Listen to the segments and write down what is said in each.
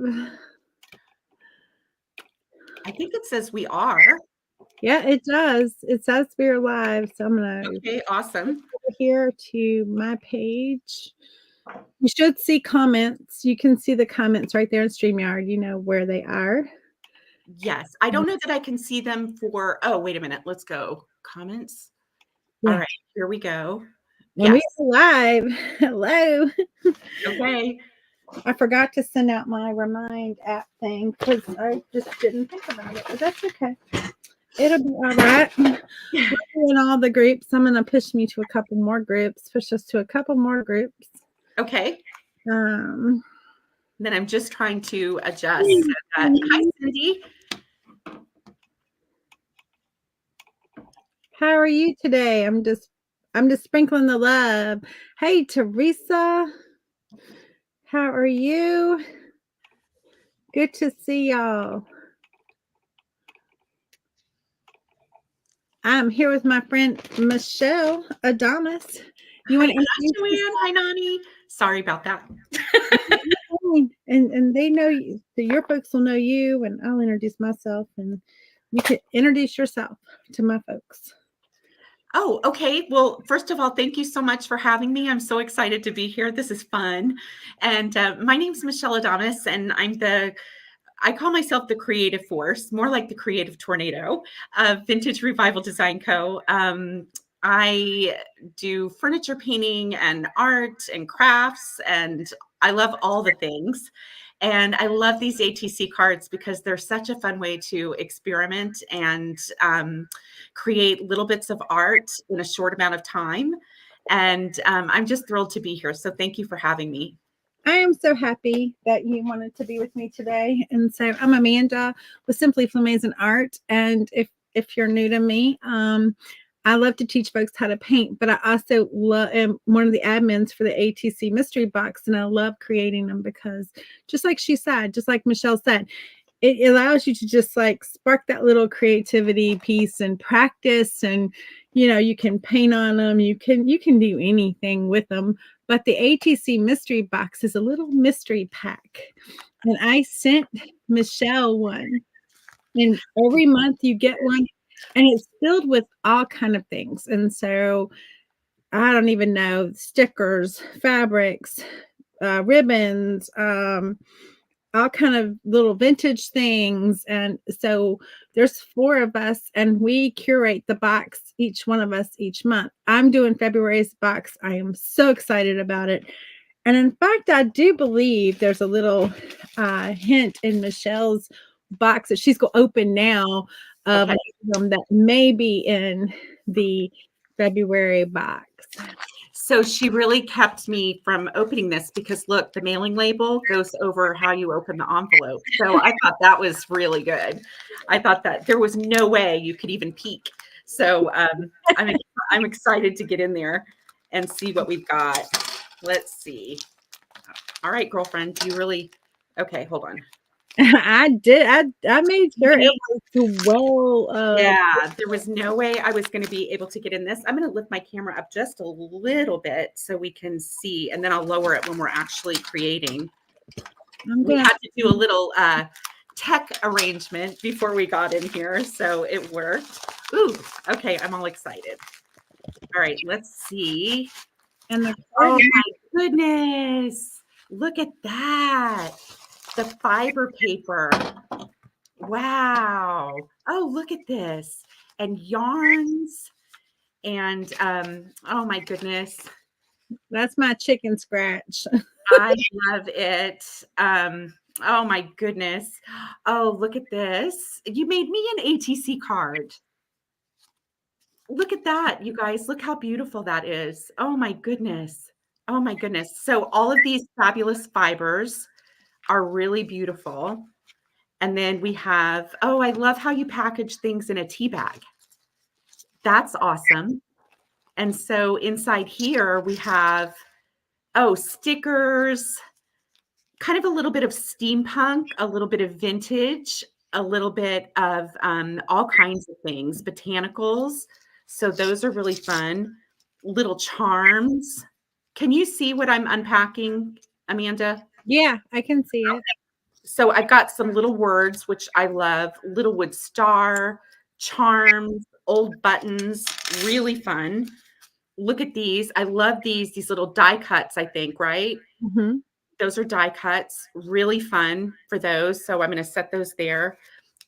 live? I think it says we are. Yeah, it does. It says we're live. So I'm going to Okay, awesome. over here to my page. You should see comments. You can see the comments right there in StreamYard. You know where they are. Yes. I don't know that I can see them for, oh, wait a minute. Let's go. Comments. Yeah. All right, here we go. And Yes. we are live. Hello. Okay. I forgot to send out my Remind app thing because I just didn't think about it, but that's okay. It'll be all right. In all the groups, I'm going to push me to a couple more groups, push us to a couple more groups. Okay. Then I'm just trying to adjust. So that, hi, Cindy. How are you today? I'm just sprinkling the love. Hey, Teresa. How are you? Good to see y'all. I'm here with my friend Michele Adamus. You want to introduce Joanne? Hi, Nani. Sorry about that. and they know you. So your folks will know you, and I'll introduce myself, and you can introduce yourself to my folks. Oh, okay. Well, first of all, thank you so much for having me. I'm so excited to be here. This is fun. And my name's Michele Adamus, and I call myself the creative force, more like the creative tornado of Vintage Revival Design Co. I do furniture painting and art and crafts, and I love all the things. And I love these ATC cards because they're such a fun way to experiment and create little bits of art in a short amount of time. And I'm just thrilled to be here. So thank you for having me. I am so happy that you wanted to be with me today. And so I'm Amanda with Simply Flamazing Art. And if you're new to me, I love to teach folks how to paint, but I also am one of the admins for the ATC Mystery Box, and I love creating them because just like she said, just like Michele said, it allows you to just like spark that little creativity piece and practice, and you can paint on them, you can do anything with them. But the ATC Mystery Box is a little mystery pack, and I sent Michele one, and every month you get one. And it's filled with all kind of things. And so I don't even know, stickers, fabrics, ribbons, all kind of little vintage things. And so there's 4 of us, and we curate the box, each one of us each month. I'm doing February's box. I am so excited about it. And in fact, I do believe there's a little hint in Michele's box that she's going to open now of them that may be in the February box. So she really kept me from opening this because look, the mailing label goes over how you open the envelope. So I thought that was really good. I thought that there was no way you could even peek. So I'm excited to get in there and see what we've got. Let's see. All right, girlfriend, do you really? Okay, hold on. I did. I made sure it was well. Yeah, there was no way I was going to be able to get in this. I'm going to lift my camera up just a little bit so we can see, and then I'll lower it when we're actually creating. We had to do a little tech arrangement before we got in here, so it worked. Ooh, okay, I'm all excited. All right, let's see. And oh my goodness, look at that. The fiber paper. Wow. Oh, look at this. And yarns. And oh my goodness. That's my chicken scratch. I love it. Oh my goodness. Oh, look at this. You made me an ATC card. Look at that, you guys. Look how beautiful that is. Oh my goodness. Oh my goodness. So all of these fabulous fibers are really beautiful. And then we have, oh, I love how you package things in a tea bag. That's awesome. And so inside here we have, oh, stickers, kind of a little bit of steampunk, a little bit of vintage, a little bit of all kinds of things, botanicals. So those are really fun. Little charms. Can you see what I'm unpacking, Amanda? Yeah, I can see it. So I've got some little words, which I love. Littlewood star, charms, old buttons, really fun. Look at these. I love these little die cuts, I think, right? Mhm. Those are die cuts, really fun for those. So I'm going to set those there.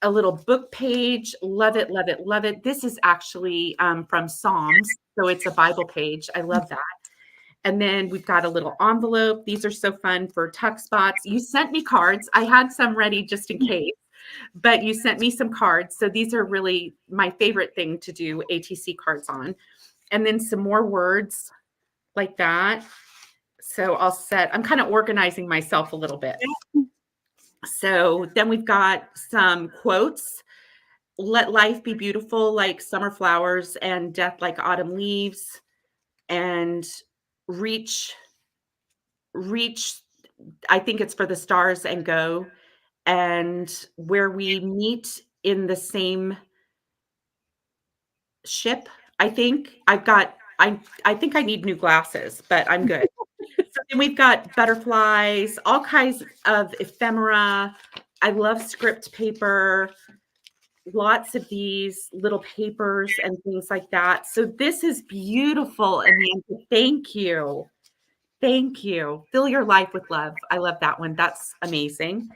A little book page. Love it, love it, love it. This is actually from Psalms. So it's a Bible page. I love that. And then we've got a little envelope. These are so fun for tuck spots. You sent me cards. I had some ready just in case, but you sent me some cards. So these are really my favorite thing to do ATC cards on. And then some more words like that. So I'm kind of organizing myself a little bit. So then we've got some quotes. Let life be beautiful like summer flowers and death like autumn leaves, and reach, reach, I think it's for the stars, and go, and where we meet in the same ship. I think I think I need new glasses, but I'm good. So then we've got butterflies, all kinds of ephemera. I love script paper, lots of these little papers and things like that. So this is beautiful, Amanda. Thank you. Thank you. Fill your life with love. I love that one. That's amazing.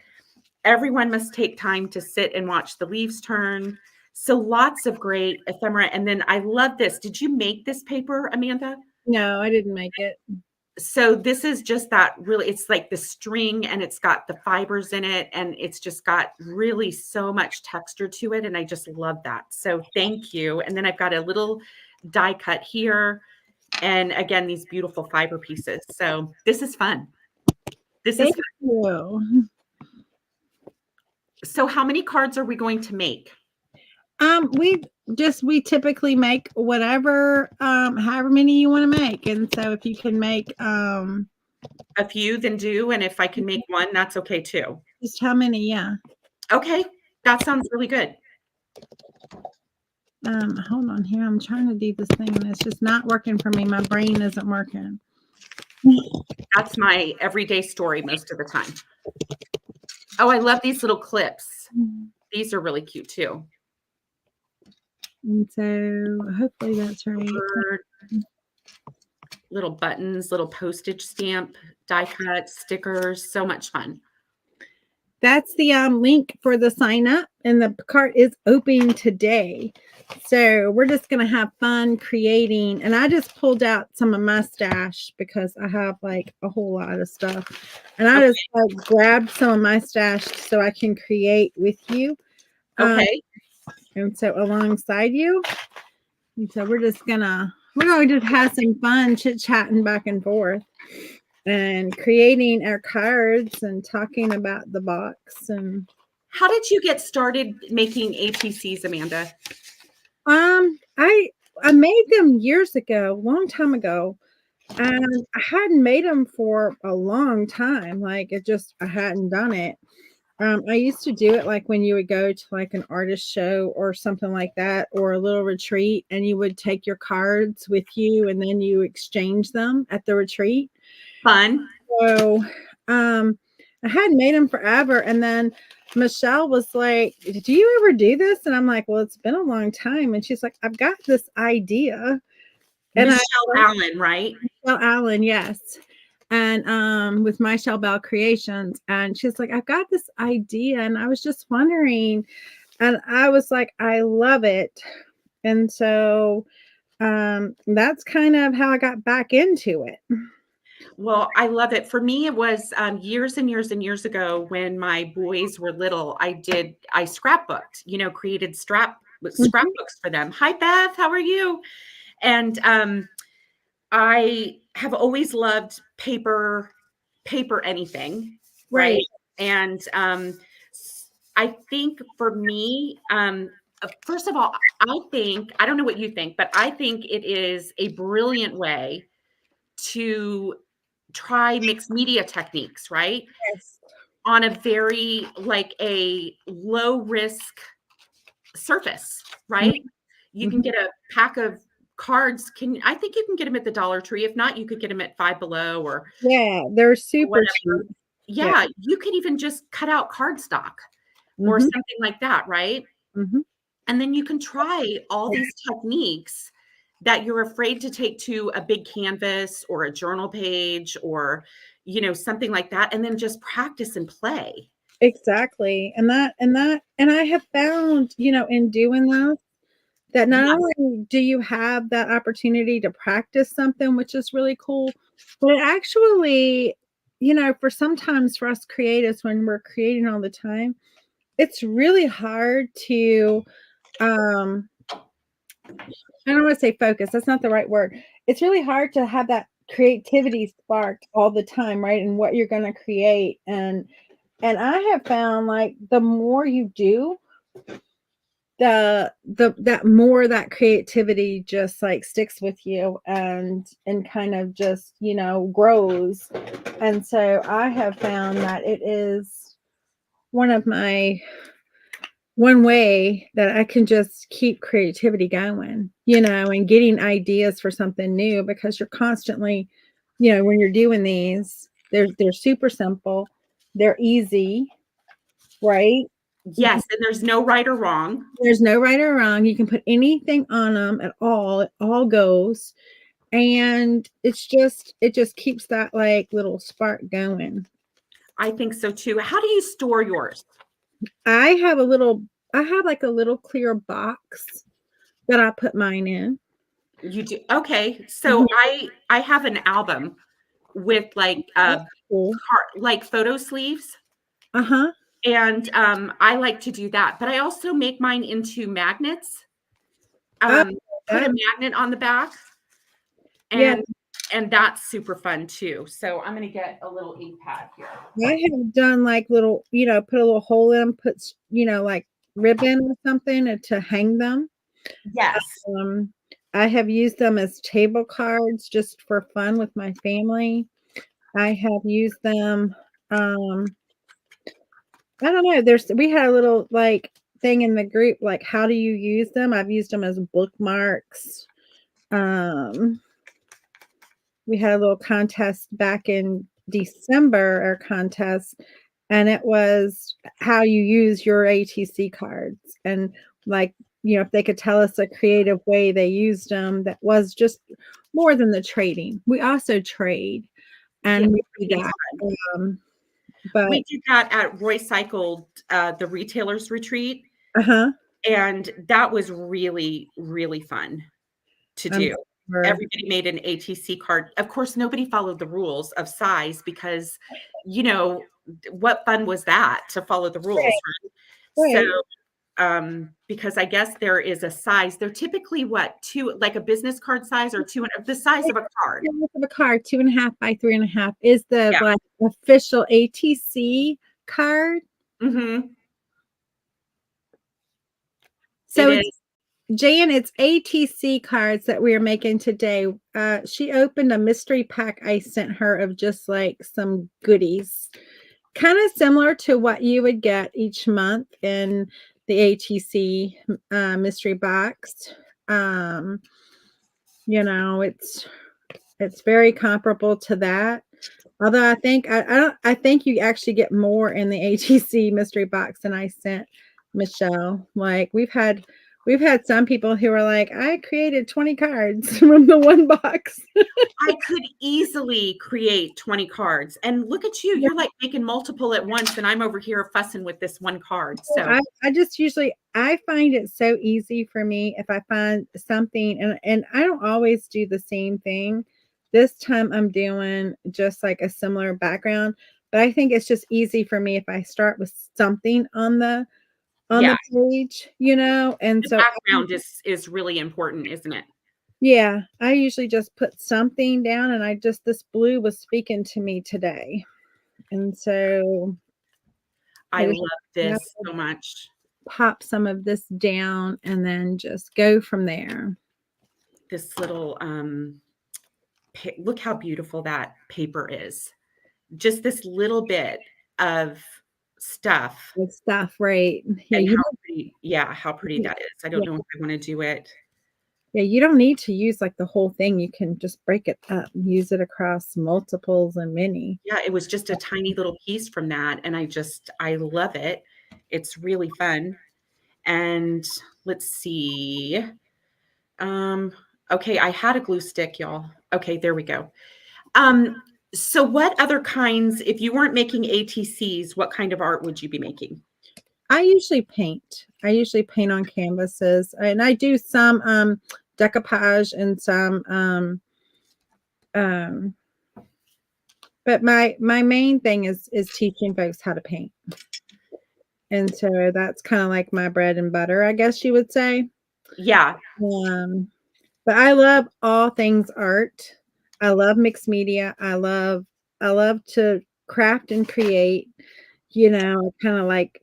Everyone must take time to sit and watch the leaves turn. So lots of great ephemera. And then I love this. Did you make this paper, Amanda? No, I didn't make it. So this is just that really, it's like the string and it's got the fibers in it and it's just got really so much texture to it. And I just love that. So thank you. And then I've got a little die cut here. And again, these beautiful fiber pieces. So this is fun. This is Thank fun. you. So how many cards are we going to make? We typically make whatever, however many you want to make. And so if you can make A few, then do. And if I can make one, that's okay too. just how many, yeah. Okay. That sounds really good. Hold on here. I'm trying to do this thing and it's just not working for me. My brain isn't working. That's my everyday story most of the time. Oh, I love these little clips. These are really cute too. And so hopefully that's right. Little buttons, little postage stamp, die cuts, stickers, so much fun. That's the link for the sign up, and the cart is open today. So we're just going to have fun creating. And I just pulled out some of my stash because I have like a whole lot of stuff. And I just like grabbed some of my stash so I can create with you. Okay. And so alongside you. And so we're going to just have some fun chit-chatting back and forth and creating our cards and talking about the box. And how did you get started making ATCs, Amanda? I made them years ago, a long time ago, and I hadn't made them for a long time. Like I hadn't done it. I used to do it like when you would go to like an artist show or something like that, or a little retreat, and you would take your cards with you and then you exchange them at the retreat. Fun. So I hadn't made them forever. And then Michelle was like, "Do you ever do this?" And I'm like, "Well, it's been a long time." And she's like, "I've got this idea." And Michelle Allen, right? Michelle Allen, yes. And with Michelle Bell Creations. And she's like, "I've got this idea." And I was just wondering. And I was like, "I love it." And so that's kind of how I got back into it. Well, I love it. For me, it was years and years and years ago when my boys were little. I scrapbooked, created scrapbooks for them. Hi, Beth. How are you? And I have always loved paper anything, right? And I think for me, first of all, I don't know what you think, but I think it is a brilliant way to try mixed media techniques, right? Yes. On a very a low risk surface, right? You can get a pack of cards. I think you can get them at the Dollar Tree. If not, you could get them at Five Below or Yeah, they're super whatever. cheap. Yeah. Yeah, you could even just cut out cardstock or Mhm. something like that, right? Mhm. And then you can try all these techniques that you're afraid to take to a big canvas or a journal page or, something like that, and then just practice and play. Exactly. And I have found, in doing this, that not Yeah, only do you have that opportunity to practice something, which is really cool, but it actually, for sometimes for us creatives when we're creating all the time, it's really hard to um I don't want to say focus, that's not the right word. It's really hard to have that creativity sparked all the time, right? And what you're going to create. And I have found like the more you do, the that more that creativity just like sticks with you and kind of just, grows. And so I have found that it is one of my one way that I can just keep creativity going, and getting ideas for something new because you're constantly, when you're doing these, they're super simple, they're easy, right? You can, yes, and there's no right or wrong. there's no right or wrong. You can put anything on them at all. It all goes. And it just keeps that like little spark going. I think so too. How do you store yours? I have a little, I have like a little clear box that I put mine in. You do. Okay. So Mhm. I have an album with like That's cool. like photo sleeves. Uh-huh. And I like to do that. But I also make mine into magnets. Oh, Put a that magnet on the back yeah, and that's super fun too. So I'm gonna get a little ink pad here. I have done like little, put a little hole in 'em, puts, like ribbon or something to hang them. Yes. Um, I have used them as table cards just for fun with my family. I have used them, um, I don't know, we had a little like thing in the group, like how do you use them? I've used them as bookmarks. Um, we had a little contest back in December, our contest, and it was how you use your ATC cards. And like, if they could tell us a creative way they used them that was just more than the trading. We also trade Yeah. and we do Trading's that. fun. But We did that at Roy Cycled, the retailers retreat, uh-huh. and that was really, really fun to I'm do. sure. Everybody made an ATC card. Of course, nobody followed the rules of size because, what fun was that to follow the rules, Right, right? So, right. because I guess there is a size. They're typically what, two, like a business card size or two, the size of a card. Of a card, 2.5 by 3.5 is the Yeah. like official ATC card. Mhm. It So is. Jan, it's ATC cards that we are making today. She opened a mystery pack I sent her of just like some goodies, kind of similar to what you would get each month in the ATC mystery box. Um, it's very comparable to that. Although I think you actually get more in the ATC mystery box than I sent Michelle. Like we've had some people who are like, I created 20 cards from the one box. I could easily create 20 cards. And look at you, Yeah, you're like making multiple at once, and I'm over here fussing with this one card. So, I just usually I find it so easy for me if I find something and I don't always do the same thing. This time I'm doing just like a similar background, but I think it's just easy for me if I start with something on yeah, the page, and the so background is really important, isn't it? yeah, I usually just put something down and this blue was speaking to me today. And so I I just love I this so much. pop some of this down and then just go from there. This little look how beautiful that paper is. Just this little bit of stuff Good stuff, right? Yeah, and you how pretty, yeah, how pretty don't that is. I don't yeah, know if I want to do it. Yeah, you don't need to use like the whole thing. You can just break it up, use it across multiples and many. Yeah, it was just a tiny little piece from that, and I love it. It's really fun. And let's see. Um, okay, I had a glue stick, y'all. Okay, there we go. Um, so what other kinds, if you weren't making ATCs, what kind of art would you be making? I usually paint. I usually paint on canvases, and I do some decoupage and some um but my main thing is teaching folks how to paint. And so that's kind of like my bread and butter, I guess you would say. Yeah. Um but I love all things art. I love mixed media. I love to craft and create, kind of like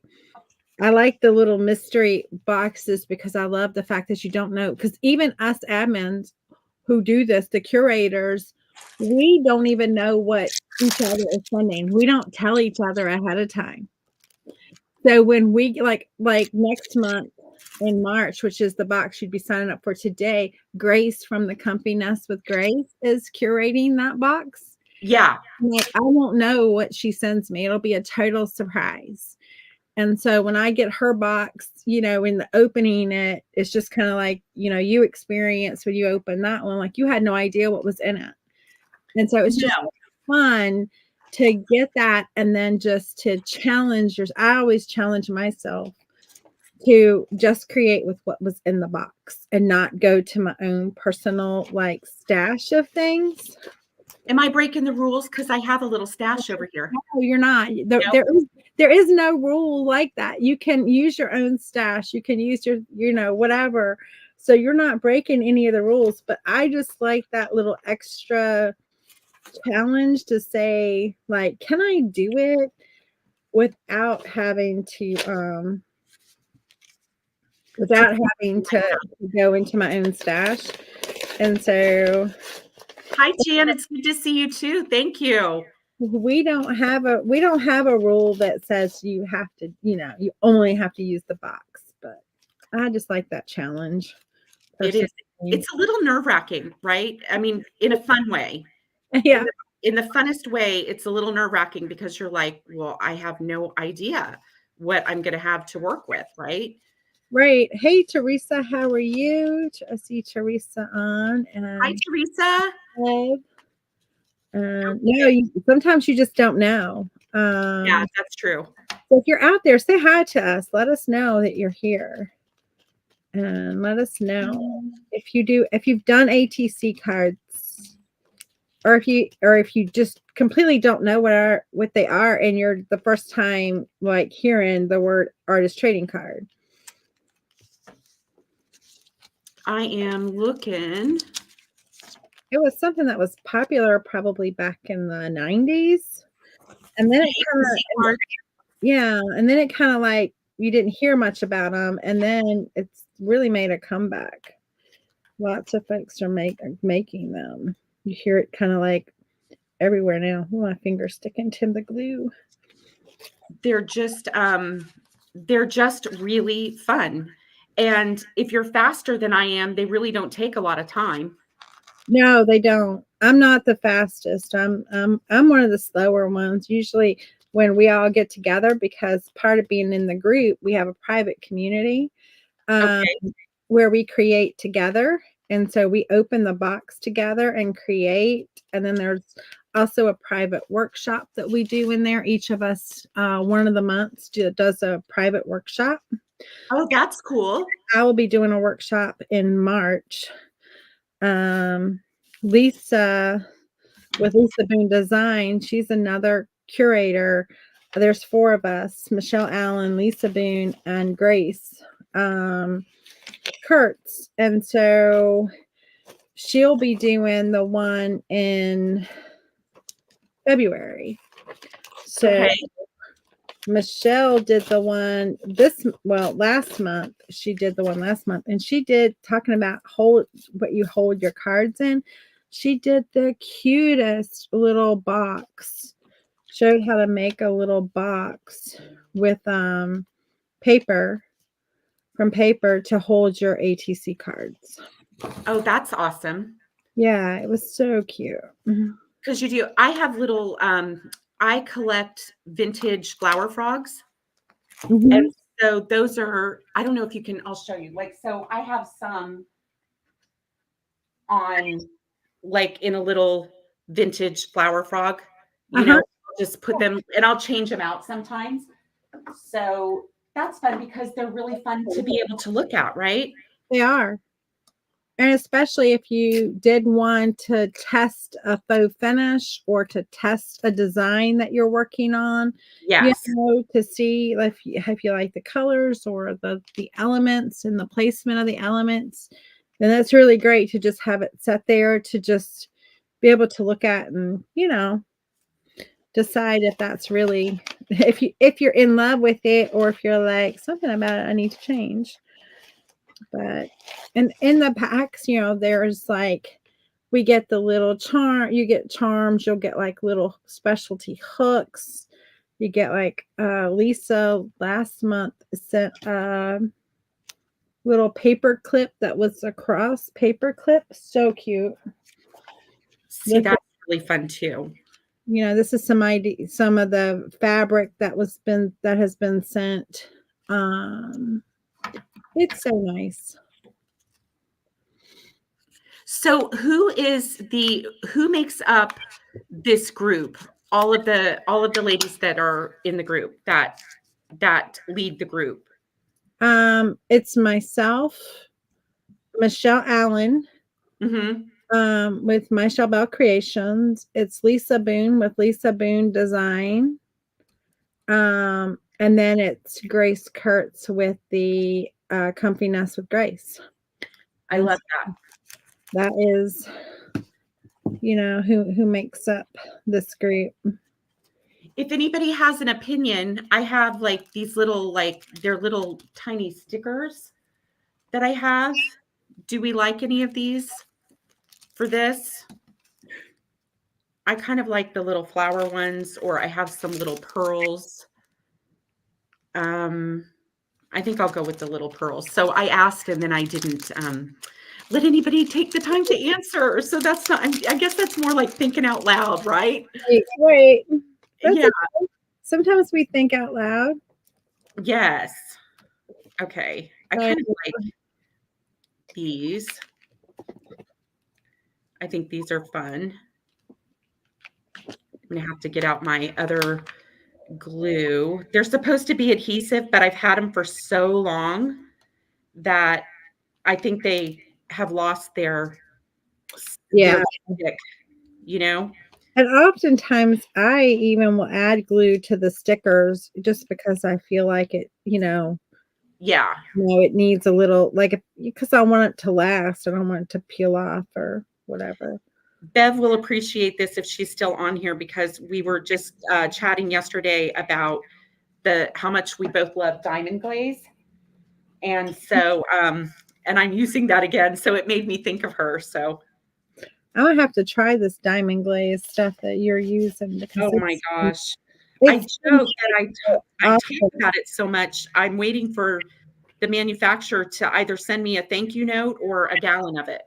I like the little mystery boxes because I love the fact that you don't know. Because even us admins who do this, the curators, we don't even know what each other is sending. We don't tell each other ahead of time. So when we like next month in March, which is the box you'd be signing up for today, Grace from the company Nest with Grace is curating that box. Yeah. Like I won't know what she sends me. It'll be a total surprise. And so when I get her box, in the opening it's just kind of like, you experience when you open that one, like you had no idea what was in it. And so it's just No. fun to get that and then just to challenge I always challenge myself to just create with what was in the box and not go to my own personal like stash of things. Am I breaking the rules? Because I have a little stash over here. No, you're not. There, No. there is no rule like that. You can use your own stash. You can use your, whatever. So you're not breaking any of the rules. But I just like that little extra challenge to say, like, can I do it without having to go into my own stash? And so Hi, Jan. It's good to see you too. Thank you. we don't have a rule that says you have to, you only have to use the box, but I just like that challenge It is. personally. It's a little nerve-wracking, right? I mean, in a fun way. Yeah, In the funnest way, it's a little nerve-wracking because you're like, well, I have no idea what I'm going to have to work with, right? right. Hey, Teresa, how are you? I see Teresa on Hi, and Teresa. no, sometimes you just don't know. Yeah, that's true. So if you're out there, say hi to us. Let us know that you're here. And let us know if you've done ATC cards, or if you just completely don't know what they are, and you're the first time like hearing the word artist trading card. I am looking. It was something that was popular probably back in the 90s, and then it kind of like you didn't hear much about them, and then it's really made a comeback. Lots of folks are making them. You hear it kind of like everywhere now. Oh, my finger's sticking to the glue. They're just really fun. And if you're faster than I am, they really don't take a lot of time. No, they don't. I'm not the fastest. I'm one of the slower ones. Usually when we all get together, because part of being in the group, we have a private community Okay. where we create together. And so we open the box together and create. And then there's also a private workshop that we do in there. Each of us, one of the months, does a private workshop. Oh, that's cool. I will be doing a workshop in March. Lisa with Lisa Boone Design, she's another curator. There's four of us: Michelle Allen, Lisa Boone, and Grace Kurtz. And so she'll be doing the one in February. So Okay. Michelle did the one last month. She did the one last month, and she did talking about what you hold your cards in. She did the cutest little box. Showed how to make a little box with paper to hold your ATC cards. Oh, that's awesome. Yeah, it was so cute. Because you do. I have little. I collect vintage flower frogs, and Mhm. so those are. I don't know if you can. I'll show you. Like, so I have some on, like, in a little vintage flower frog. You know, Uh-huh. I'll just put them, and I'll change them out sometimes. So that's fun because they're really fun to be able to look at, right? They are. And especially if you did want to test a faux finish or to test a design that you're working on, Yes. to see if you like the colors or the elements and the placement of the elements, then that's really great to just have it set there to just be able to look at and, decide if that's really if you're in love with it or if you're like something about it I need to change. But and in the packs, there's like we get the little charm, you get charms, you'll get like little specialty hooks. You get like Lisa last month sent a little paper clip that was a cross paper clip. So cute. See, With that's really fun too. this is some of the fabric that has been sent. Um it's so nice. So who makes up this group? All of the ladies that are in the group that lead the group. It's myself, Michelle Allen, Hmm. with Michelle Bell Creations. It's Lisa Boone with Lisa Boone Design. And then it's Grace Kurtz with the Comfy Nest with Grace. I And love that. that is, who makes up this group. If anybody has an opinion, I have like these little, like, they're little tiny stickers that I have. Do we like any of these for this? I kind of like the little flower ones, or I have some little pearls. Um, I think I'll go with the little pearls. So I asked, and then I didn't let anybody take the time to answer. So that's not, I guess that's more like thinking out loud, right? Wait. That's Yeah. okay. Sometimes we think out loud. Yes. Okay. I But kind of like these. I think these are fun. I'm going to have to get out my other glue. They're supposed to be adhesive, but I've had them for so long that I think they have lost their yeah. stick, you know? And oftentimes I even will add glue to the stickers just because I feel like it, Yeah. it needs a little like because I want it to last. I don't want it to peel off or whatever. Bev will appreciate this if she's still on here, because we were just chatting yesterday about the how much we both love diamond glaze. And so and I'm using that again, so it made me think of her. So I'm gonna have to try this diamond glaze stuff that you're using because oh my gosh. I it's joke that I talk awesome. about it so much. I'm waiting for the manufacturer to either send me a thank you note or a gallon of it.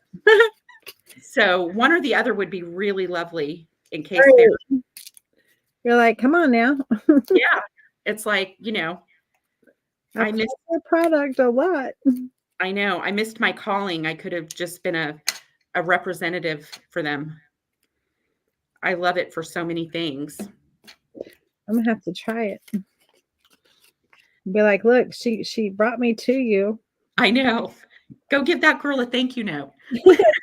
So one or the other would be really lovely in case they're, Right. You're like, come on now. yeah. It's like, I I plug miss your product a lot. I know. I missed my calling. I could have just been a representative for them. I love it for so many things. I'm gonna have to try it. Be like, look, she brought me to you. I know. Go give that girl a thank you note,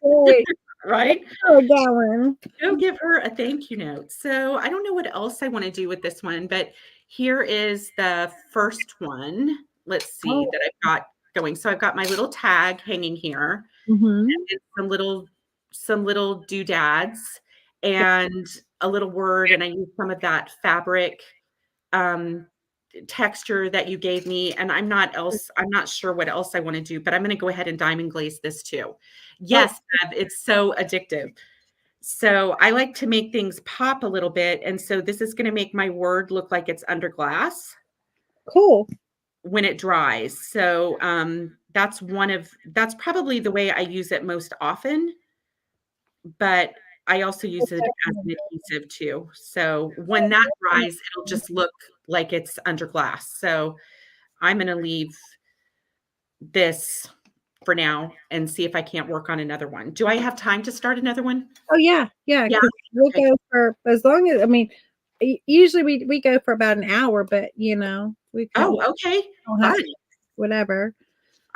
Right. right? Oh, gallon. Go give her a thank you note. So I don't know what else I want to do with this one, but here is the first one. Let's see Oh, that I've got going. So I've got my little tag hanging here, mhm. and some little doodads and a little word, and I use some of that fabric um texture that you gave me, and I'm not sure what else I want to do, but I'm going to go ahead and diamond glaze this too. Oh, Yes, Bev, it's so addictive. So I like to make things pop a little bit, and so this is going to make my word look like it's under glass. cool. when it dries. So that's probably the way I use it most often, but I also use it as an adhesive too. So when that dries, it'll just look like it's under glass. So I'm going to leave this for now and see if I can't work on another one. Do I have time to start another one? Oh yeah, yeah. Yeah. Because we'll Okay. go for as long as, I mean, usually we go for about an hour, but we could Oh, okay. don't have Fun. to, whatever.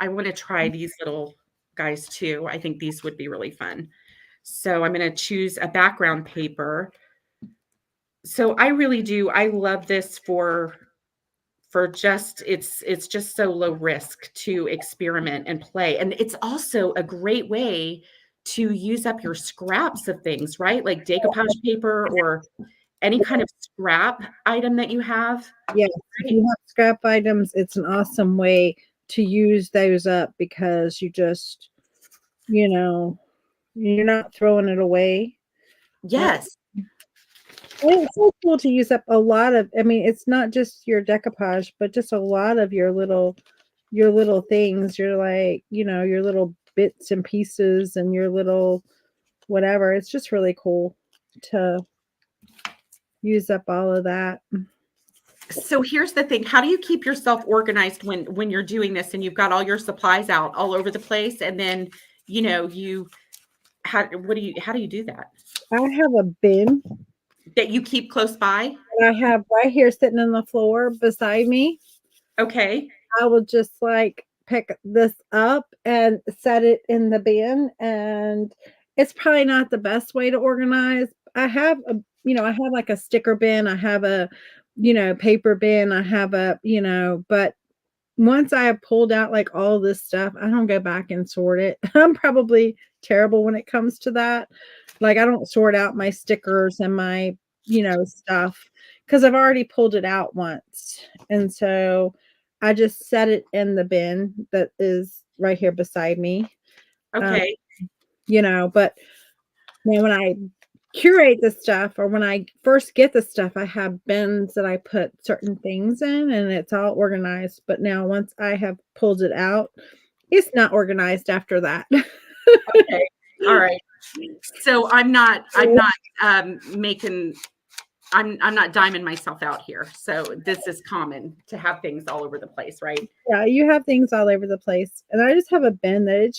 I want to try these little guys too. I think these would be really fun. So I'm going to choose a background paper. So I really do. I love this for just it's just so low risk to experiment and play. And it's also a great way to use up your scraps of things, right? Like decoupage paper or any kind of scrap item that you have. Yes, if Right? you have scrap items, it's an awesome way to use those up because you just, you know, you're not throwing it away. Uh, Yes. and it's so cool to use up a lot of, I mean, it's not just your decoupage, but just a lot of your little things, your like, your little bits and pieces and your little whatever. It's just really cool to use up all of that. So here's the thing. How do you keep yourself organized when you're doing this and you've got all your supplies out all over the place and then, you how do you do that? I have a bin That you keep close by? that I have right here sitting on the floor beside me. Okay. I will just like pick this up and set it in the bin. And it's probably not the best way to organize. I have like a sticker bin. I have a, paper bin. I have a, but once I have pulled out like all this stuff, I don't go back and sort it. I'm probably terrible when it comes to that. Like I don't sort out my stickers and my, stuff because I've already pulled it out once. And so I just set it in the bin that is right here beside me. Um, Okay. but now when I curate the stuff or when I first get the stuff, I have bins that I put certain things in and it's all organized. But now once I have pulled it out, it's not organized after that. Okay. All right. So I'm not making I'm not diming myself out here. So this is common to have things all over the place, right? Yeah, you have things all over the place. And I just have a bin that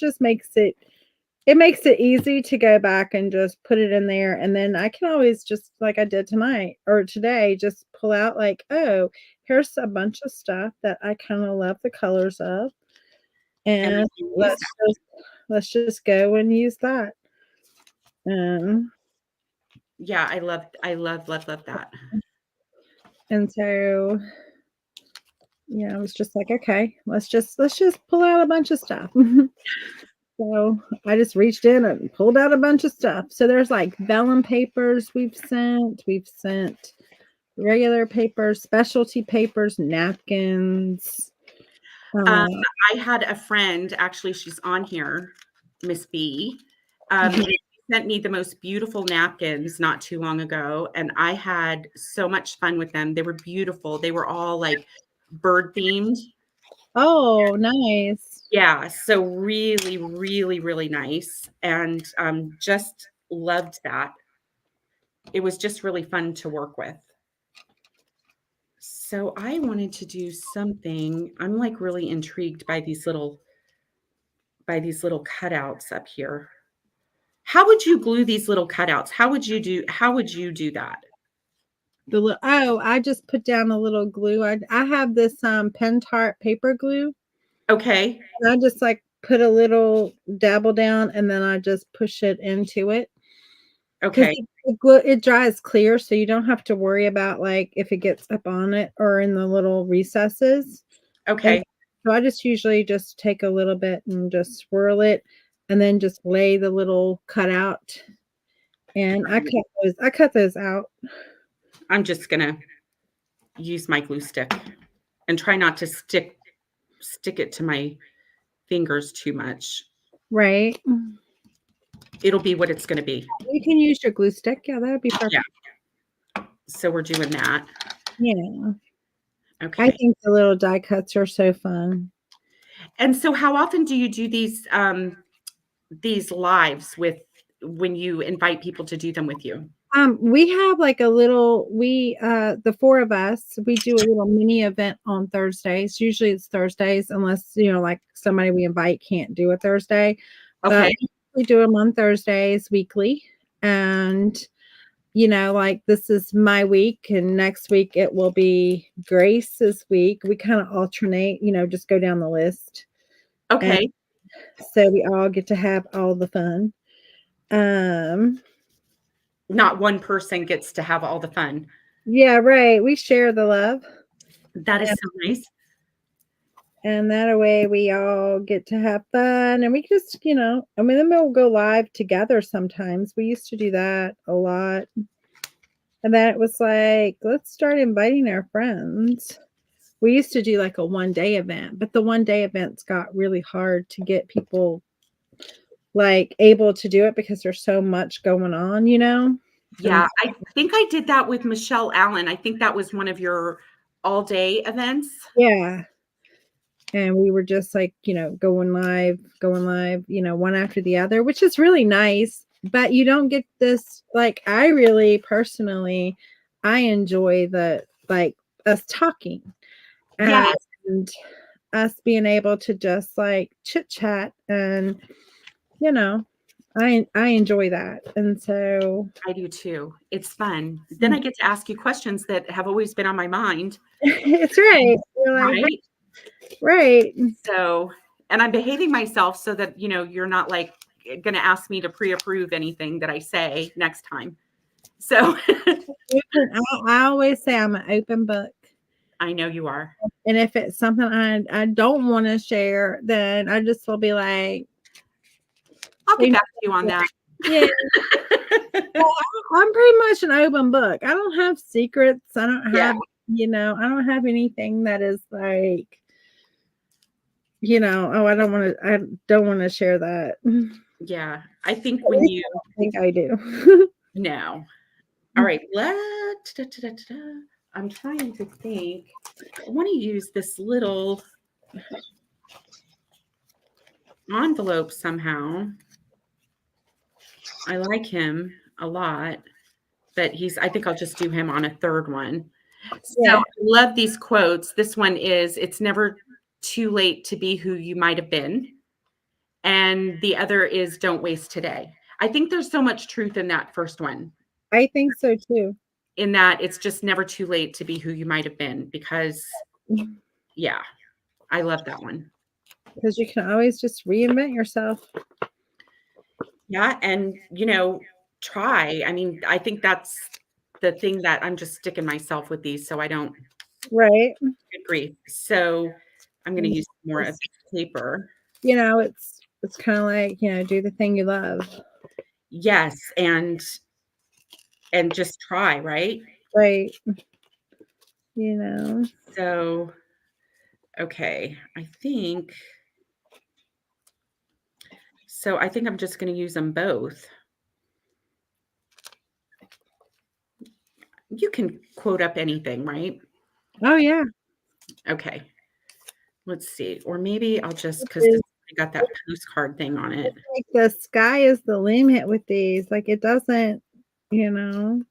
it makes it easy to go back and just put it in there. And then I can always just like I did tonight or today, just pull out like, oh, here's a bunch of stuff that I kind of love the colors of. And I And can use let's just let's just go and use that. Um, Yeah, I love that. and so yeah, I was just like, okay, let's just pull out a bunch of stuff. So I just reached in and pulled out a bunch of stuff. So there's like vellum papers we've sent regular papers, specialty papers, napkins. Um, Uh, I had a friend, actually, she's on here, Miss B, and mhm. she sent me the most beautiful napkins not too long ago, and I had so much fun with them. They were beautiful. They were all like bird themed. Oh, nice. Yeah, so really, really, really nice, and just loved that. It was just really fun to work with. So I wanted to do something. I'm like really intrigued by these little cutouts up here. How would you glue these little cutouts? How would you do that? I just put down a little glue. I have this pen tart paper glue. Okay. And I just like put a little dabble down and then I just push it into it. Because Okay. it dries clear, so you don't have to worry about like if it gets up on it or in the little recesses. And Okay. so I just usually just take a little bit and just swirl it and then just lay the little cutout. And I cut those out. I'm just gonna use my glue stick and try not to stick it to my fingers too much. Right. It'll be what it's gonna be. You can use your glue stick. Yeah, that would be Yeah. perfect. So we're doing that. Yeah. I Okay. think the little die cuts are so fun. And so how often do you do these lives with when you invite people to do them with you? We have like a little the 4 of us, we do a little mini event on Thursdays. Usually it's Thursdays unless, like somebody we invite can't do a Thursday. But Okay. we do them on Thursdays weekly. And, like this is my week and next week it will be Grace's week. We kind of alternate, just go down the list. And Okay. so we all get to have all the fun. Um, Not one person gets to have all the fun. yeah, right. We share the love. That is so nice. And that way we all get to have fun and we just, then we'll go live together sometimes. We used to do that a lot. And then it was like, let's start inviting our friends. We used to do like a 1-day event, but the 1-day events got really hard to get people like able to do it because there's so much going on. And Yeah, I think I did that with Michelle Allen. I think that was one of your all-day events. yeah. And we were just like, going live, one after the other, which is really nice. But you don't get this, like, I really personally, I enjoy the, like, us talking Yes, and us being able to just like chit chat and, you know, I enjoy that. And so I do too. It's fun. Then I get to ask you questions that have always been on my mind, it's right. You're like, right? right. So, and I'm behaving myself so that, you're not like going to ask me to pre-approve anything that I say next time. So I always say I'm an open book. I know you are. And if it's something I don't want to share, then I just will be like, I'll get "Leave back me to you on alone." that. Yeah, well, I'm pretty much an open book. I don't have secrets. I don't Yeah. have, I don't have anything that is like, oh, I don't want to share that. Yeah. I think At when least you I don't think I do. know. All right. I'm trying to think. I want to use this little envelope somehow. I like him a lot, but I think I'll just do him on a third one. So Yeah, I love these quotes. This one is, it's never too late to be who you might have been. And the other is, don't waste today. I think there's so much truth in that first one, I think so too. in that it's just never too late to be who you might have been, because, yeah, I love that one. Because you can always just reinvent yourself. Yeah. And, try. I mean, I think that's the thing that I'm just sticking myself with these so I don't Right. agree. So I'm going to And use more of it's, this paper. it's kind of like, do the thing you love. Yes. And just try, right? Right. You know. So, okay. I think I'm just going to use them both. You can quote up anything, right? Oh yeah. Okay. Let's see. Or maybe I'll just, because this got that postcard thing on it. Like the sky is the limit with these. Like it doesn't, you know,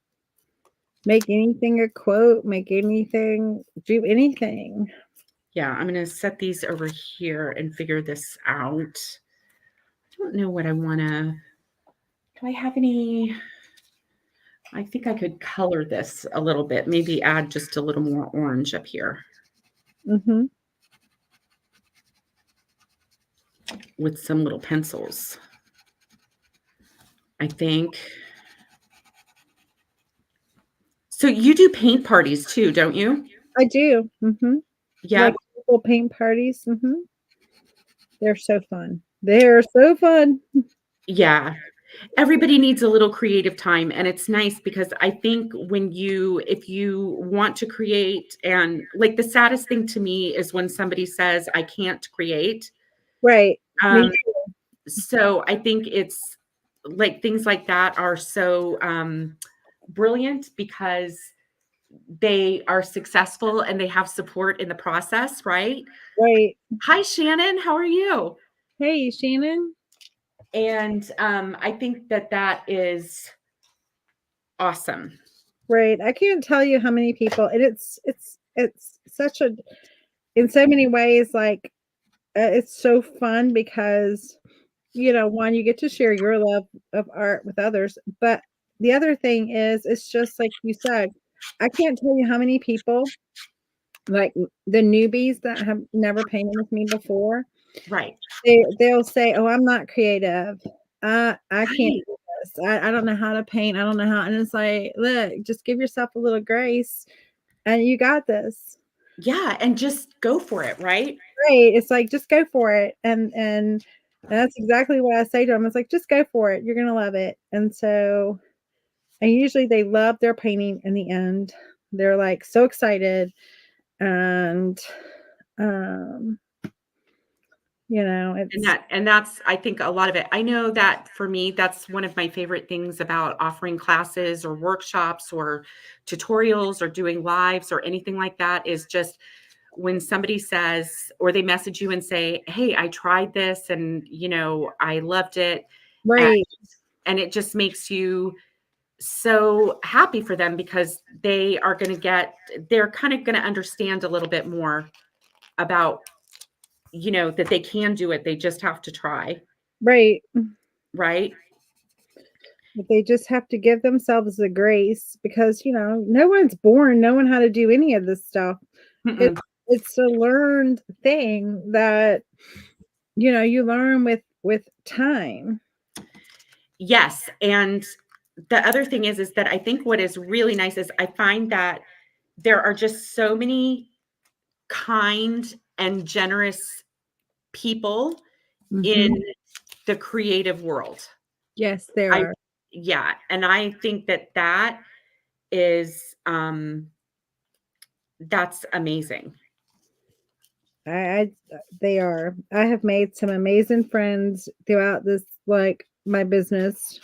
make anything a quote, make anything, do anything. Yeah, I'm going to set these over here and figure this out. I don't know what I want to. Do I have any? I think I could color this a little bit, maybe add just a little more orange up here Mm-hmm. with some little pencils. I think. So you do paint parties too, don't you? I do. Mm-hmm. Yeah. Like little paint parties. Mm-hmm. They're so fun. They're so fun. Yeah. Everybody needs a little creative time, and it's nice because I think if you want to create, and like the saddest thing to me is when somebody says I can't create. Right. Me Um, so I think it's like things like that are so brilliant, because they are successful and they have support in the process, right? Right. Hi, Shannon. How are you? Hey, Shannon. And I think that that is awesome. Right. I can't tell you how many people, and it's such a, in so many ways, like it's so fun because, one, you get to share your love of art with others, but the other thing is, it's just like you said, I can't tell you how many people, like the newbies that have never painted with me before, Right. they'll say, "Oh, I'm not creative. I can't Right. do this. I don't know how to paint. I don't know how." And it's like, look, just give yourself a little grace, and you got this. Yeah. And just go for it. Right. Right? It's like just go for it, and that's exactly what I say to them. It's like just go for it. You're gonna love it. And so, and usually they love their painting in the end. They're like so excited, and um, it's And that's, I think, a lot of it. I know that for me, that's one of my favorite things about offering classes or workshops or tutorials or doing lives or anything like that is just when somebody says, or they message you and say, "Hey, I tried this and, I loved it." And, right, and it just makes you so happy for them because they're kind of going to understand a little bit more about, that they can do it. They just have to try. right. Right. But they just have to give themselves the grace because, no one's born knowing how to do any of this stuff. It, Mm-mm. it's a learned thing that, you learn with time. Yes. And the other thing is that I think what is really nice is I find that there are just so many kind and generous people in Mhm. the creative world. Yes, there I are. Yeah, and I think that that is that's amazing. I they are. I have made some amazing friends throughout this, like my business.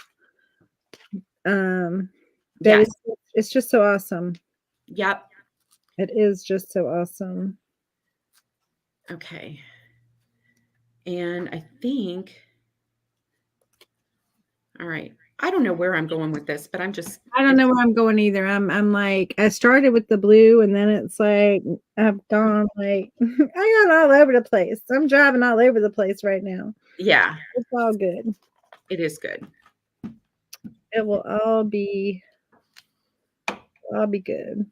Um, that Yes. it's just so awesome. Yep. It is just so awesome. Okay. And I think, all right. I don't know where I'm going with this, but I don't know where I'm going either. I'm like, I started with the blue, and then it's like I've gone like I got all over the place. I'm driving all over the place right now. yeah, It's all good. it is good. It will all be good.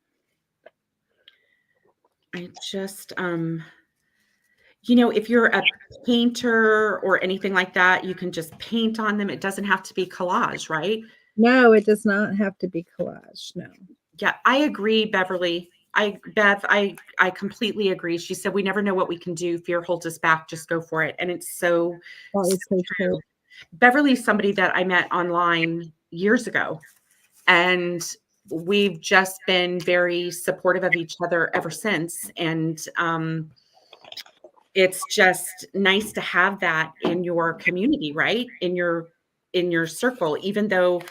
I just if you're a painter or anything like that, you can just paint on them. It doesn't have to be collage, right? No, it does not have to be collage. No. Yeah, I agree, Beverly. I completely agree. She said we never know what we can do. Fear holds us back. Just go for it. And it's so, That so is so true. true. Beverly's somebody that I met online years ago, and we've just been very supportive of each other ever since. And it's just nice to have that in your community, right? In your circle, even though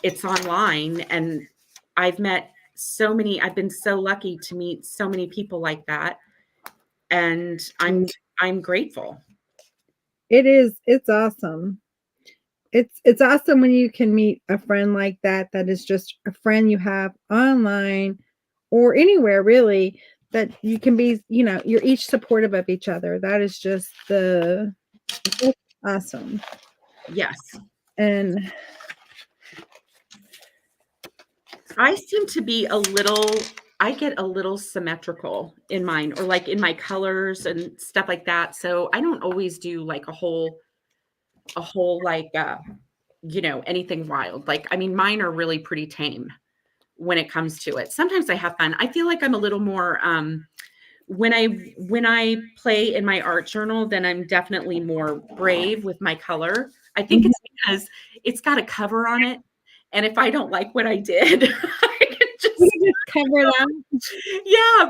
it's online. And I've been so lucky to meet so many people like that. And I'm grateful. It's awesome. It's awesome when you can meet a friend like that, that is just a friend you have online or anywhere really, that you can be, you're each supportive of each other. That is just it's awesome. Yes. And I get a little symmetrical in mine, or like in my colors and stuff like that. So I don't always do like a whole like anything wild. Like, I mean, mine are really pretty tame when it comes to it. Sometimes I have fun. I feel like I'm a little more when I play in my art journal, then I'm definitely more brave with my color. I think Mhm. it's because it's got a cover on it. And if I don't like what I did, I can You just can just cover it up. yeah,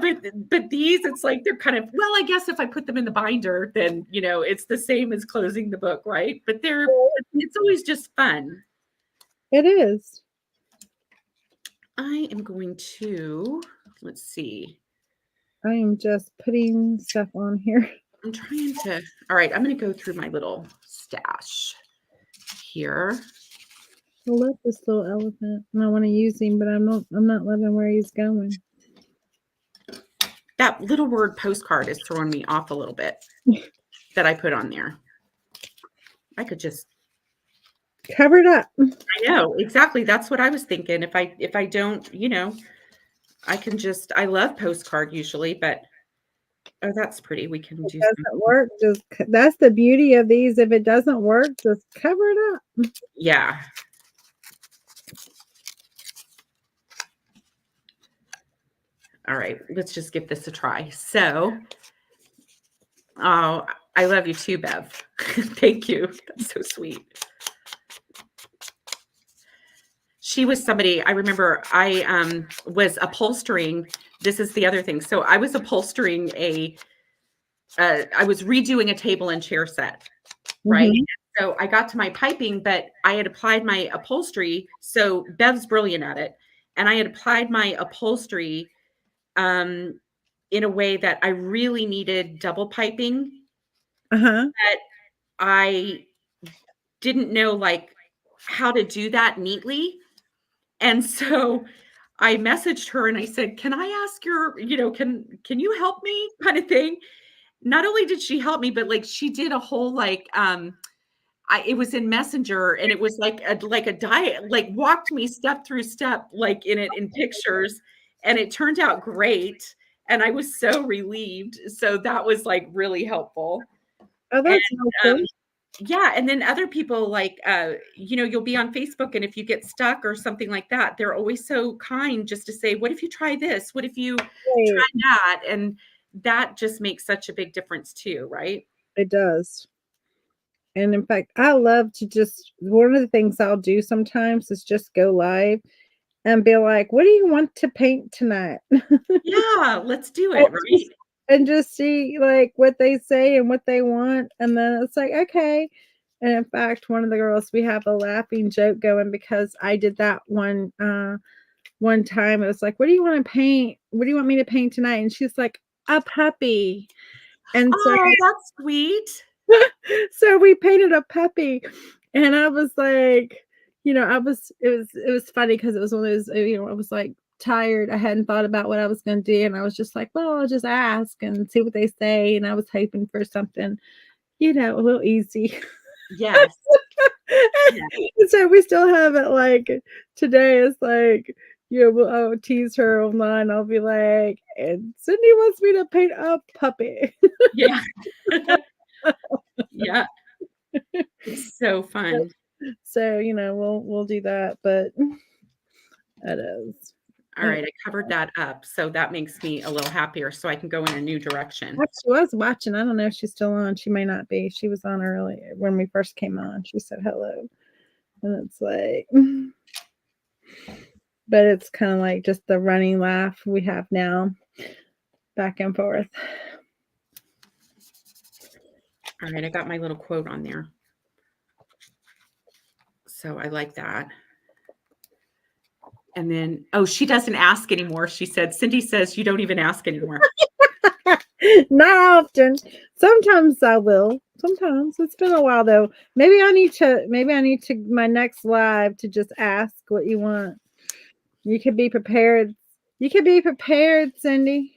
but these, it's like they're kind of, well, I guess if I put them in the binder, then it's the same as closing the book, right? But it's always just fun. It is. I am going to, let's see. I am just putting stuff on here. I'm trying to, all right, I'm going to go through my little stash here. I love this little elephant and I want to use him, but I'm not loving where he's going. That little word postcard is throwing me off a little bit that I put on there. I could just cover it up. I know, exactly. That's what I was thinking. If I don't, I can just, I love postcard usually, but oh, that's pretty. We can do Doesn't work. Just that's the beauty of these. If it doesn't work, just cover it up. Yeah. All right, let's just give this a try. So, oh, I love you too, Bev. Thank you. That's so sweet. She was somebody, I remember I was upholstering. This is the other thing. So I was upholstering I was redoing a table and chair set, right? Mm-hmm. So I got to my piping, but I had applied my upholstery. So Bev's brilliant at it. And I had applied my upholstery in a way that I really needed double piping. Uh-huh. But I didn't know like how to do that neatly. And so I messaged her and I said, "Can I ask your, can you help me?" kind of thing. Not only did she help me, but like she did a whole like it was in Messenger and it was like a diet, like walked me step through step, like in pictures, and it turned out great. And I was so relieved. So that was like really helpful. Oh, And that's helpful. yeah, and then other people like you'll be on Facebook and if you get stuck or something like that, they're always so kind just to say, "What if you try this? What if you try that?" And that just makes such a big difference too, right? It does. And in fact, I love to just one of the things I'll do sometimes is just go live and be like, "What do you want to paint tonight?" Yeah, let's do And it, right? just see like what they say and what they want, and then it's like, okay. And in fact, one of the girls, we have a laughing joke going because I did that one time. It was like, "What do you want to paint? What do you want me to paint tonight?" And she's like, "A puppy." And so Oh, that's sweet. so we painted a puppy, and I was like, it was funny because it was one of those, I was like tired. I hadn't thought about what I was going to do, and I was just like, well, I'll just ask and see what they say. And I was hoping for something, a little easy. Yes. Yeah. And so we still have it like today. It's like, I'll tease her online. I'll be like, and Sydney wants me to paint a puppy. Yeah. Yeah. It's so fun. So, we'll do that, but it is. All right, I covered that up, so that makes me a little happier so I can go in a new direction. She was watching. I don't know if she's still on. She may not be. She was on earlier when we first came on. She said hello. And it's like, but it's kind of like just the running laugh we have now, back and forth. All right, I got my little quote on there. So I like that. And then, oh, she doesn't ask anymore. She said, Cindy says you don't even ask anymore. Not often. Sometimes I will. Sometimes. It's been a while though. Maybe I need to my next live to just ask what you want. You could be prepared. You could be prepared, Cindy.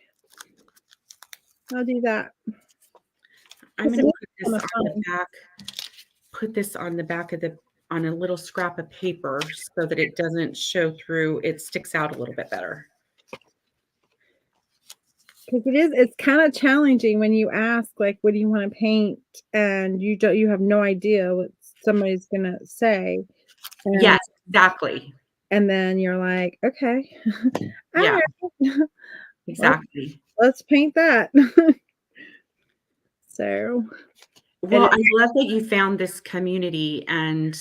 I'll do that. I'm going to put this on the back. Put this on the back on a little scrap of paper so that it doesn't show through. It sticks out a little bit better. Because it's kind of challenging when you ask, like, what do you want to paint? And you have no idea what somebody's going to say. And, yes, exactly. And then you're like, okay. Yeah, right. exactly. Let's paint that. So. Well, I love that you found this community and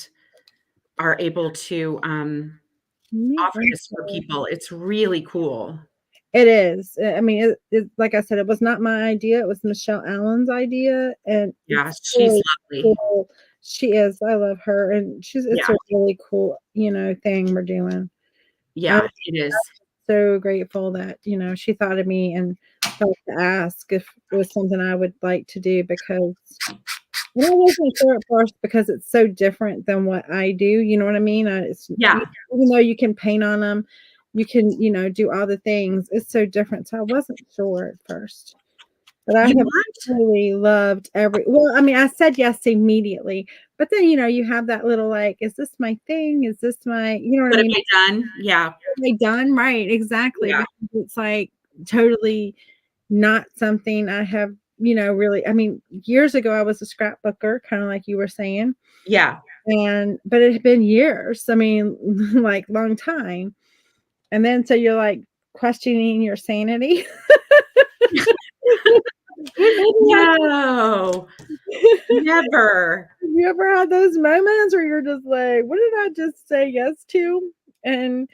are able to offer this for people. It's really cool. It is. I mean, like I said, it was not my idea. It was Michele Allen's idea, and yeah, she's lovely. Cool. She is. I love her, and it's a really cool, thing we're doing. Yeah, it is. So grateful that, she thought of me and thought to ask if it was something I would like to do because and I wasn't sure at first because it's so different than what I do, you know what I mean? Yeah. Even though you can paint on them, you can, do all the things, it's so different, so I wasn't sure at first. But I You have weren't? really loved I mean, I said yes immediately, but then, you have that little, like, "Is this my thing? Is this my" you know what I What have mean? I done? Yeah. Am I done? Right, exactly, Yeah. because it's, like, totally not something I have, really I mean, years ago, I was a scrapbooker, kinda like you were saying, Yeah. but it had been years, I mean, like, long time, and then so you're, like, questioning your sanity. Maybe No, never. you ever had those moments where you're just like, "What did I just say yes to?" And,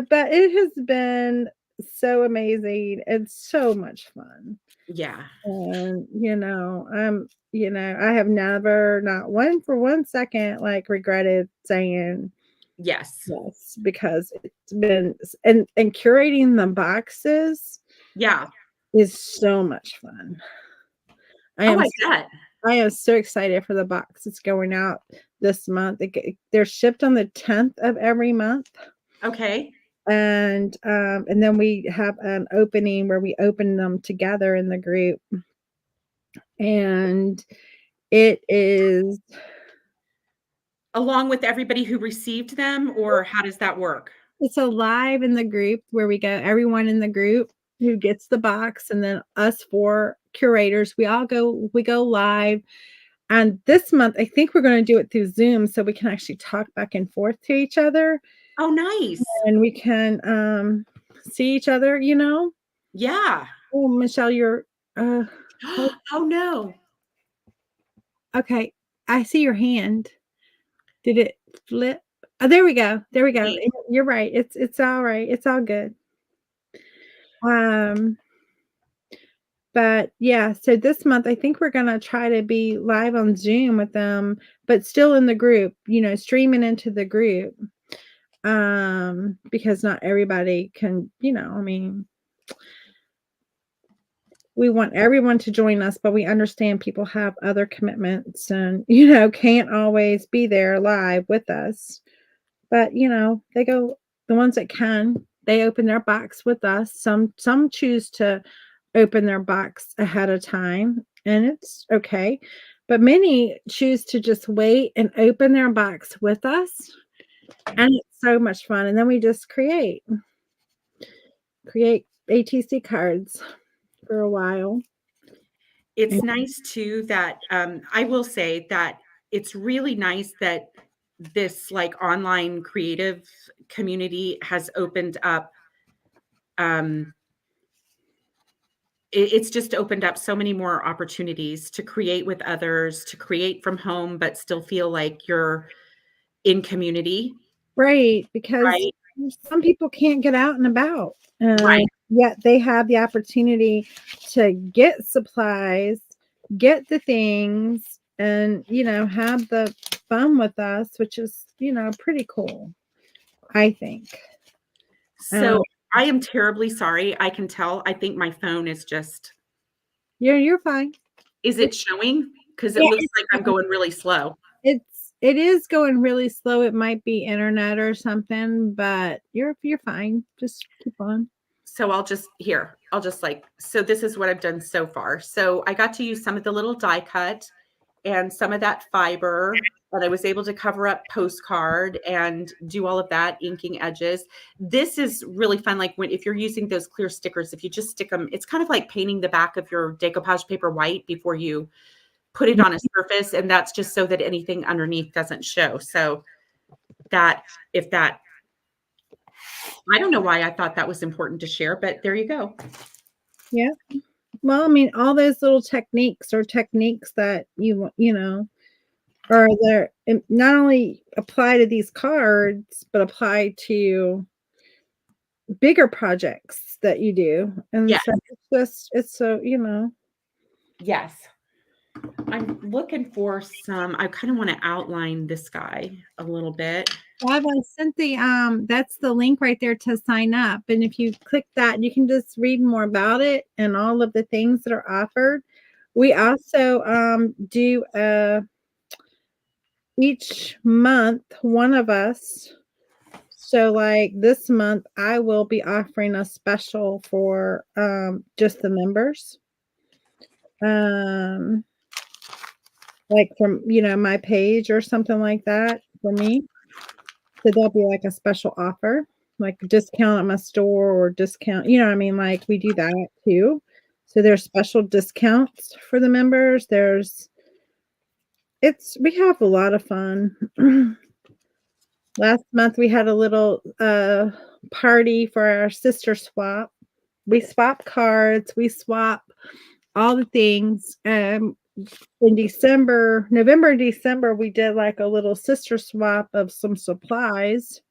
but it has been so amazing and so much fun. Yeah. And, I have never, not one for 1 second, like, regretted saying Yes. yes because it's been and curating the boxes Yeah. is so much fun. I Oh, am I bet. I am so excited for the box. It's going out this month. They're shipped on the 10th of every month, Okay. and then we have an opening where we open them together in the group, and it is Along with everybody who received them, or how does that work? it's a live in the group where we go everyone in the group who gets the box, and then us 4 curators, we go live. And this month, I think we're gonna do it through Zoom so we can actually talk back and forth to each other, Oh, nice. and we can, see each other, Yeah. Oh, Michelle, uh, hold Oh, no. okay, I see your hand. Did it flip? Oh, there we go, there we go. Wait. You're right, it's alright, it's all good. Um, but yeah, so this month, I think we're gonna try to be live on Zoom with them, but still in the group, streaming into the group, because not everybody can, I mean, we want everyone to join us, but we understand people have other commitments and, can't always be there live with us. But, they go the ones that can, they open their box with us. Some choose to open their box ahead of time, and it's okay. But many choose to just wait and open their box with us, and it's so much fun. And then we just create ATC cards for a while. It's nice too that, I will say that it's really nice that this, like, online creative community has opened up, um it's just opened up so many more opportunities to create with others, to create from home, but still feel like you're in community, Right, because right? some people can't get out and about, Right. yet they have the opportunity to get supplies, get the things, and, have the fun with us, which is, pretty cool, I think. Um, So, I am terribly sorry, I can tell, I think my phone is just you're fine. is It it showing? Because it yeah, looks like I'm going really slow. it is going really slow, it might be internet or something, but you're fine, just keep on. So I'll just like, so this is what I've done so far. So I got to use some of the little die cut and some of that fiber, but I was able to cover up postcard and do all of that, inking edges. This is really fun. Like when, if you're using those clear stickers, if you just stick them, it's kind of like painting the back of your decoupage paper white before you put it on a surface. And that's just so that anything underneath doesn't show. So that, if that, I don't know why I thought that was important to share, but there you go. Yeah. Well, I mean, all those little techniques are techniques that are there not only apply to these cards, but apply to bigger projects that you do. And Yeah. so it's so, Yes. I'm looking for some, I kind of want to outline this guy a little bit. I've sent that's the link right there to sign up. And if you click that, you can just read more about it and all of the things that are offered. We also do each month, one of us. So like this month, I will be offering a special for just the members. Um, like from my page or something like that for me. So there'll be like a special offer, like a discount at my store or discount, you know what I mean? Like we do that too. So there's special discounts for the members. We have a lot of fun. Last month we had a little party for our sister swap. We swap cards, we swap all the things. In November and December, we did like a little sister swap of some supplies,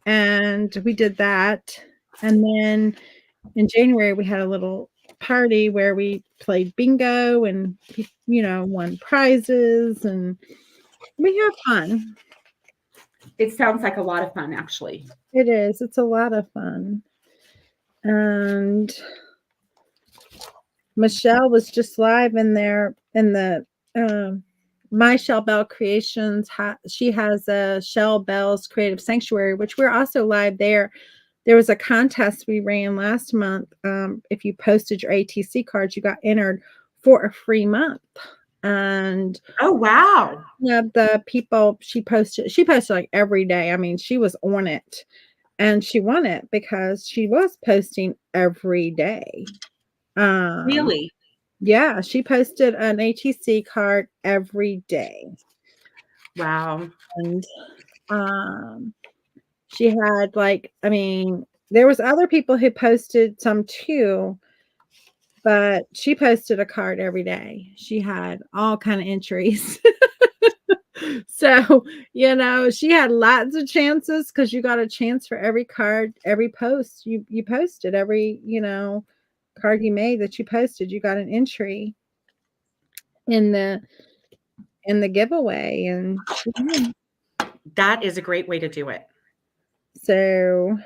and we did that. And then in January, we had a little party where we played bingo and, won prizes, and we have fun. It sounds like a lot of fun, actually. It is. It's a lot of fun. And Michelle was just live in there in the My Shell Bell Creations. She has a Shell Bell's Creative Sanctuary, which we're also live there. There was a contest we ran last month. If you posted your ATC cards, you got entered for a free month. And oh wow, the people she posted like every day. I mean, she was on it, and she won it because she was posting every day. Really? Yeah, she posted an ATC card every day. Wow. And she had there was other people who posted some too, but she posted a card every day. She had all kind of entries. So, she had lots of chances because you got a chance for every card, every post you posted, every, card you made that you posted, you got an entry in the giveaway, and that is a great way to do it. So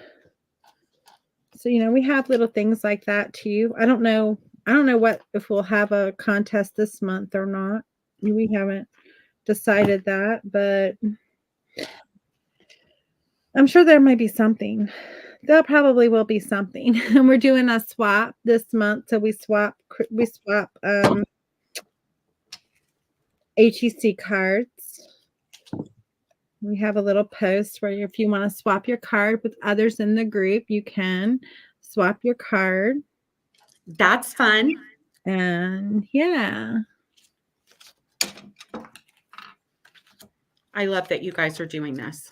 we have little things like that too. I don't know if we'll have a contest this month or not. We haven't decided that, but I'm sure there might be something. There probably will be something. And we're doing a swap this month, so we swap ATC cards. We have a little post where if you want to swap your card with others in the group, you can swap your card. That's fun. And yeah. I love that you guys are doing this.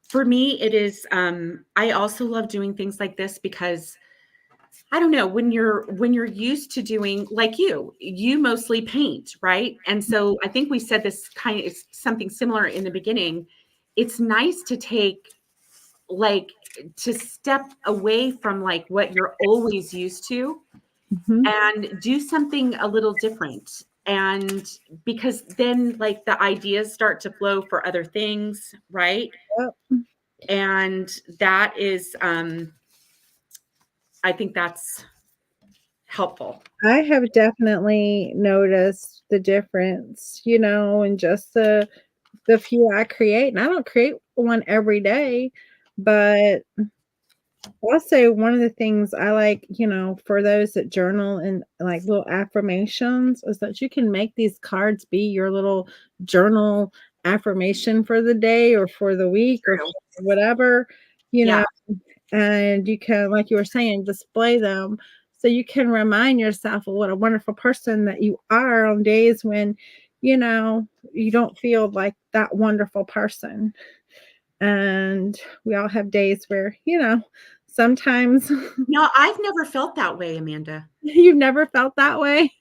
For me, it is, I also love doing things like this because I don't know, when you're used to doing, like you mostly paint, right? And so I think we said this kind of something similar in the beginning. It's nice to to step away from like what you're always used to and do something a little different. And because then like the ideas start to flow for other things, right? Yep. And that is, I think that's helpful. I have definitely noticed the difference, in just the few I create. And I don't create one every day, but also one of the things I like, for those that journal and like little affirmations, is that you can make these cards be your little journal affirmation for the day or for the week or whatever, Yeah. and you can, like you were saying, display them so you can remind yourself of what a wonderful person that you are on days when, you don't feel like that wonderful person. And we all have days where, sometimes. No, I've never felt that way, Amanda. You've never felt that way?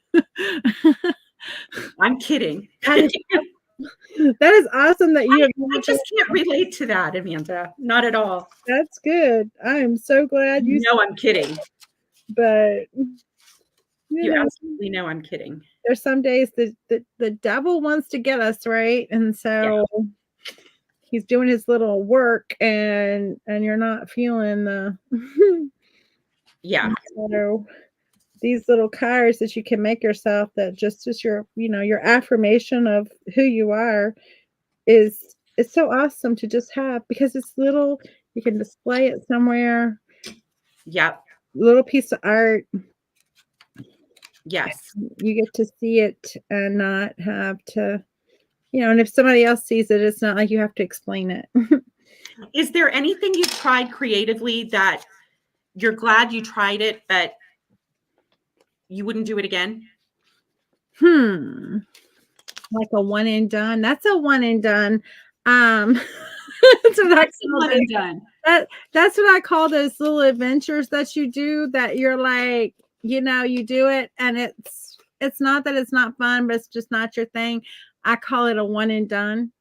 I'm kidding. That is awesome that you have. I just can't relate to that, Amanda. Not at all. That's good. I am so glad you. No, I'm kidding. But you absolutely know I'm kidding. There's some days that the devil wants to get us, right? And so he's doing his little work and you're not feeling the Yeah. so these little cards that you can make yourself that just is your, your affirmation of who you are is it's so awesome to just have because it's little, you can display it somewhere, Yep. little piece of art, Yes. you get to see it and not have to, and if somebody else sees it, it's not like you have to explain it. Is there anything you've tried creatively that you're glad you tried it, but you wouldn't do it again? Like a one and done. That's a one and done. Um, that's what I That's a call one it. and done. That's what I call those little adventures that you do that you're like, you do it and it's not that it's not fun, but it's just not your thing. I call it a one and done.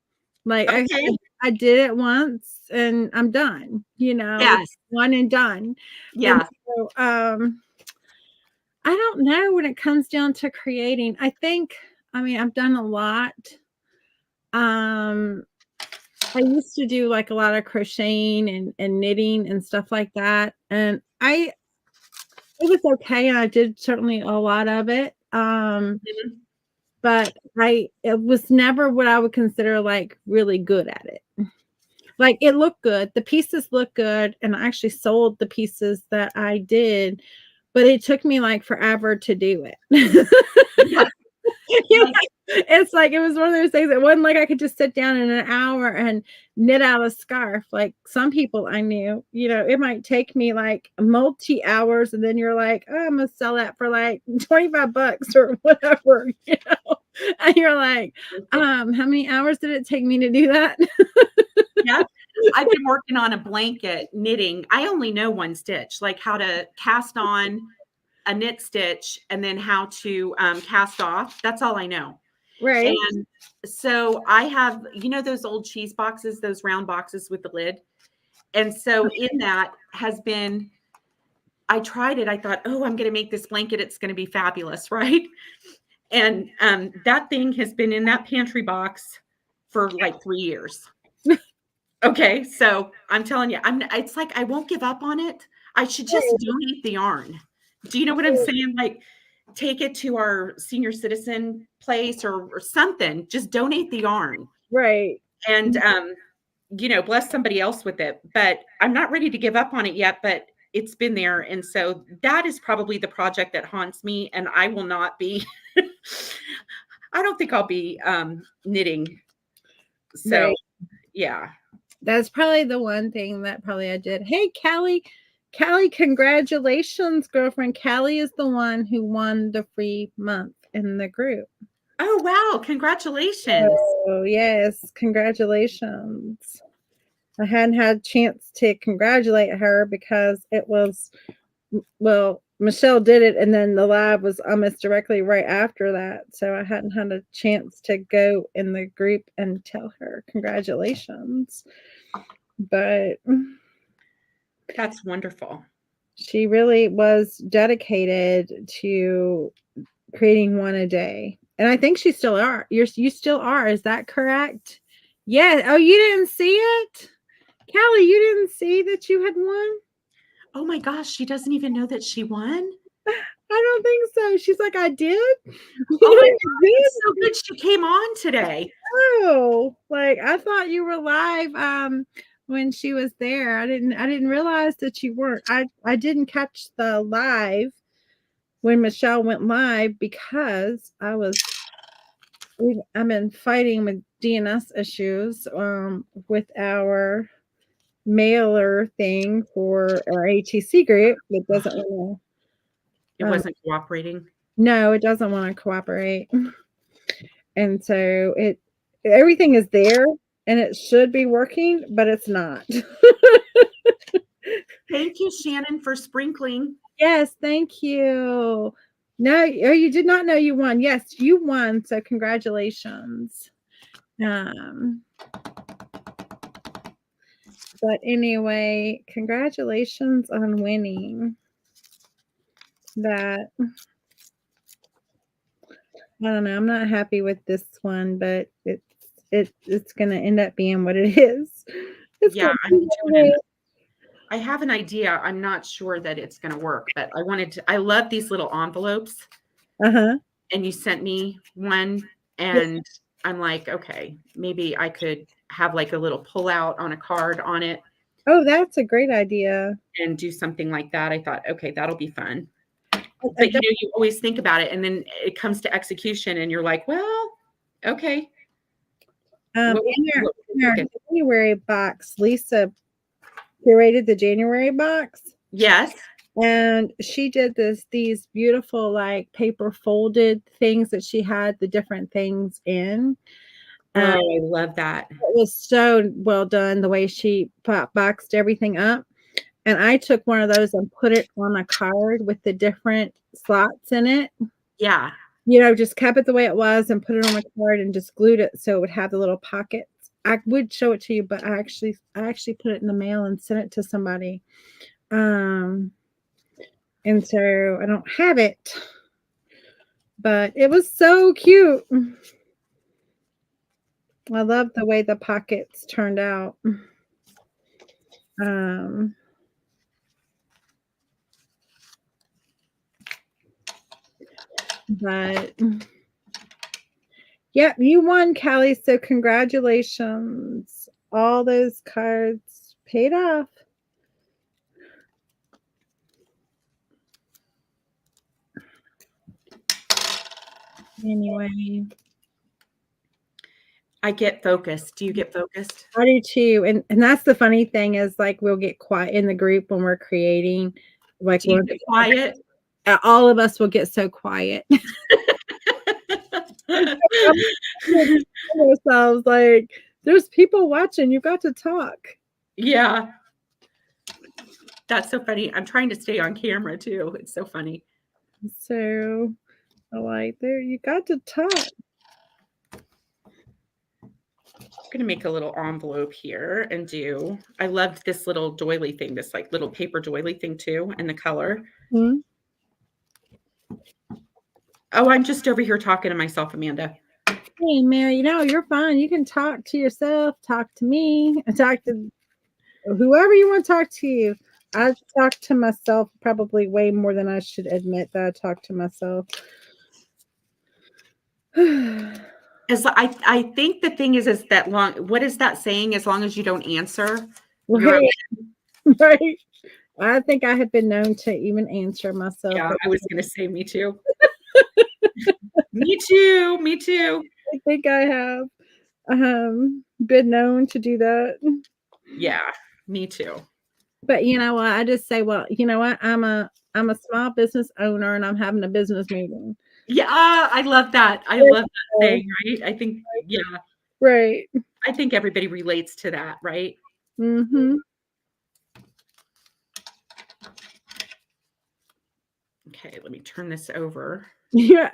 Like Okay. I did it once and I'm done, Yes. one and done. And Yeah. so I don't know when it comes down to creating. I mean, I've done a lot. I used to do like a lot of crocheting and knitting and stuff like that. And it was okay. And I did certainly a lot of it. Mhm. But it was never what I would consider like really good at it. Like it looked good. The pieces look good. And I actually sold the pieces that I did, but it took me like forever to do it. Yeah. Like, It's like it was one of those things. It wasn't like I could just sit down in an hour and knit out a scarf. Like some people I knew, it might take me like multi hours, and then you're like, oh, I'm gonna sell that for like $25 or whatever, and you're like, how many hours did it take me to do that? yeah. I've been working on a blanket knitting. I only know one stitch, like how to cast on a knit stitch and then how to cast off. That's all I know. Right, And so I have, those old cheese boxes, those round boxes with the lid. And so in that has been, I tried it. I thought, oh, I'm going to make this blanket. It's going to be fabulous, right? And that thing has been in that pantry box for like 3 years. Okay, so I'm telling you, it's like I won't give up on it. I should just donate the yarn. Do you know what I'm saying? Like, take it to our senior citizen place or something. Just donate the yarn right. and bless somebody else with it. But I'm not ready to give up on it yet, but it's been there. And so that is probably the project that haunts me. And I will not be, I don't think I'll be knitting. So Right. yeah. That's probably the one thing that probably I did. Hey, Callie. Callie, congratulations, girlfriend. Callie is the one who won the free month in the group. Oh, wow. Congratulations. Oh, yes. Congratulations. I hadn't had a chance to congratulate her because it was, well, Michelle did it and then the live was almost directly right after that. So I hadn't had a chance to go in the group and tell her congratulations. But That's wonderful. she really was dedicated to creating one a day. And I think she still are. You still are. Is that correct? Yeah. Oh, you didn't see it? Callie, you didn't see that you had won? Oh my gosh, she doesn't even know that she won? I don't think so. She's like, I did. Oh my You god, did? it's so good she came on today. Oh, like I thought you were live when she was there. I didn't realize that you weren't. I didn't catch the live when Michelle went live because I've been fighting with DNS issues with our mailer thing for our ATC group. It doesn't want It to, wasn't cooperating. no, it doesn't want to cooperate. And so everything is there and it should be working, but it's not. Thank you, Shannon, for sprinkling. Yes, thank you. No, oh, you did not know you won. Yes, you won. So congratulations. But anyway, congratulations on winning that. I don't know. I'm not happy with this one, but it's it's gonna end up being what it is. It's Yeah, gonna be what it is. I have an idea. I'm not sure that it's gonna work, but I love these little envelopes, Uh-huh. and you sent me one, Yeah. and I'm like, "Okay, maybe I could have, like, a little pullout on a card on it Oh, that's a great idea. and do something like that." I thought, "Okay, that'll be fun." I But, you always think about it, and then it comes to execution, and you're like, "Well, okay. What what were In we our thinking?" January box, Lisa curated the January box, Yes. and she did these beautiful, like, paper folded things that she had the different things in, and Oh, I love that. it was so well done the way she boxed everything up, and I took one of those and put it on a card with the different slots in it. Yeah. Just kept it the way it was and put it on a card and just glued it so it would have the little pockets. I would show it to you, but I actually put it in the mail and sent it to somebody. Um, and so I don't have it, but it was so cute. I love the way the pockets turned out. Um, but yeah, you won, Callie. So congratulations. All those cards paid off. Anyway, I get focused. Do you get focused? I do too. And that's the funny thing is like we'll get quiet in the group when we're creating. Like Do you get quiet? all of us will get so quiet. Ourselves like there's people watching. You got to talk. Yeah. That's so funny. I'm trying to stay on camera too. It's so funny. So I like there you got to talk. I'm gonna make a little envelope here and I loved this little doily thing, this like little paper doily thing too, and the color. Hmm? Oh, I'm just over here talking to myself, Amanda. Hey Mary, you're fine. You can talk to yourself, talk to me, and talk to whoever you want to talk to. I talk to myself probably way more than I should admit that I talk to myself. As I think the thing is that what is that saying? As long as you don't answer, you're Right, right. I think I have been known to even answer myself. yeah, I was gonna say me too. Me too. Me too. I think I have been known to do that. Yeah, me too. But you know what? I just say, well, you know what? I'm a small business owner and I'm having a business meeting. Yeah, I love that. I love that saying, right? I think, yeah, Right. I think everybody relates to that, right? Mm-hmm. Okay, let me turn this over. Yeah.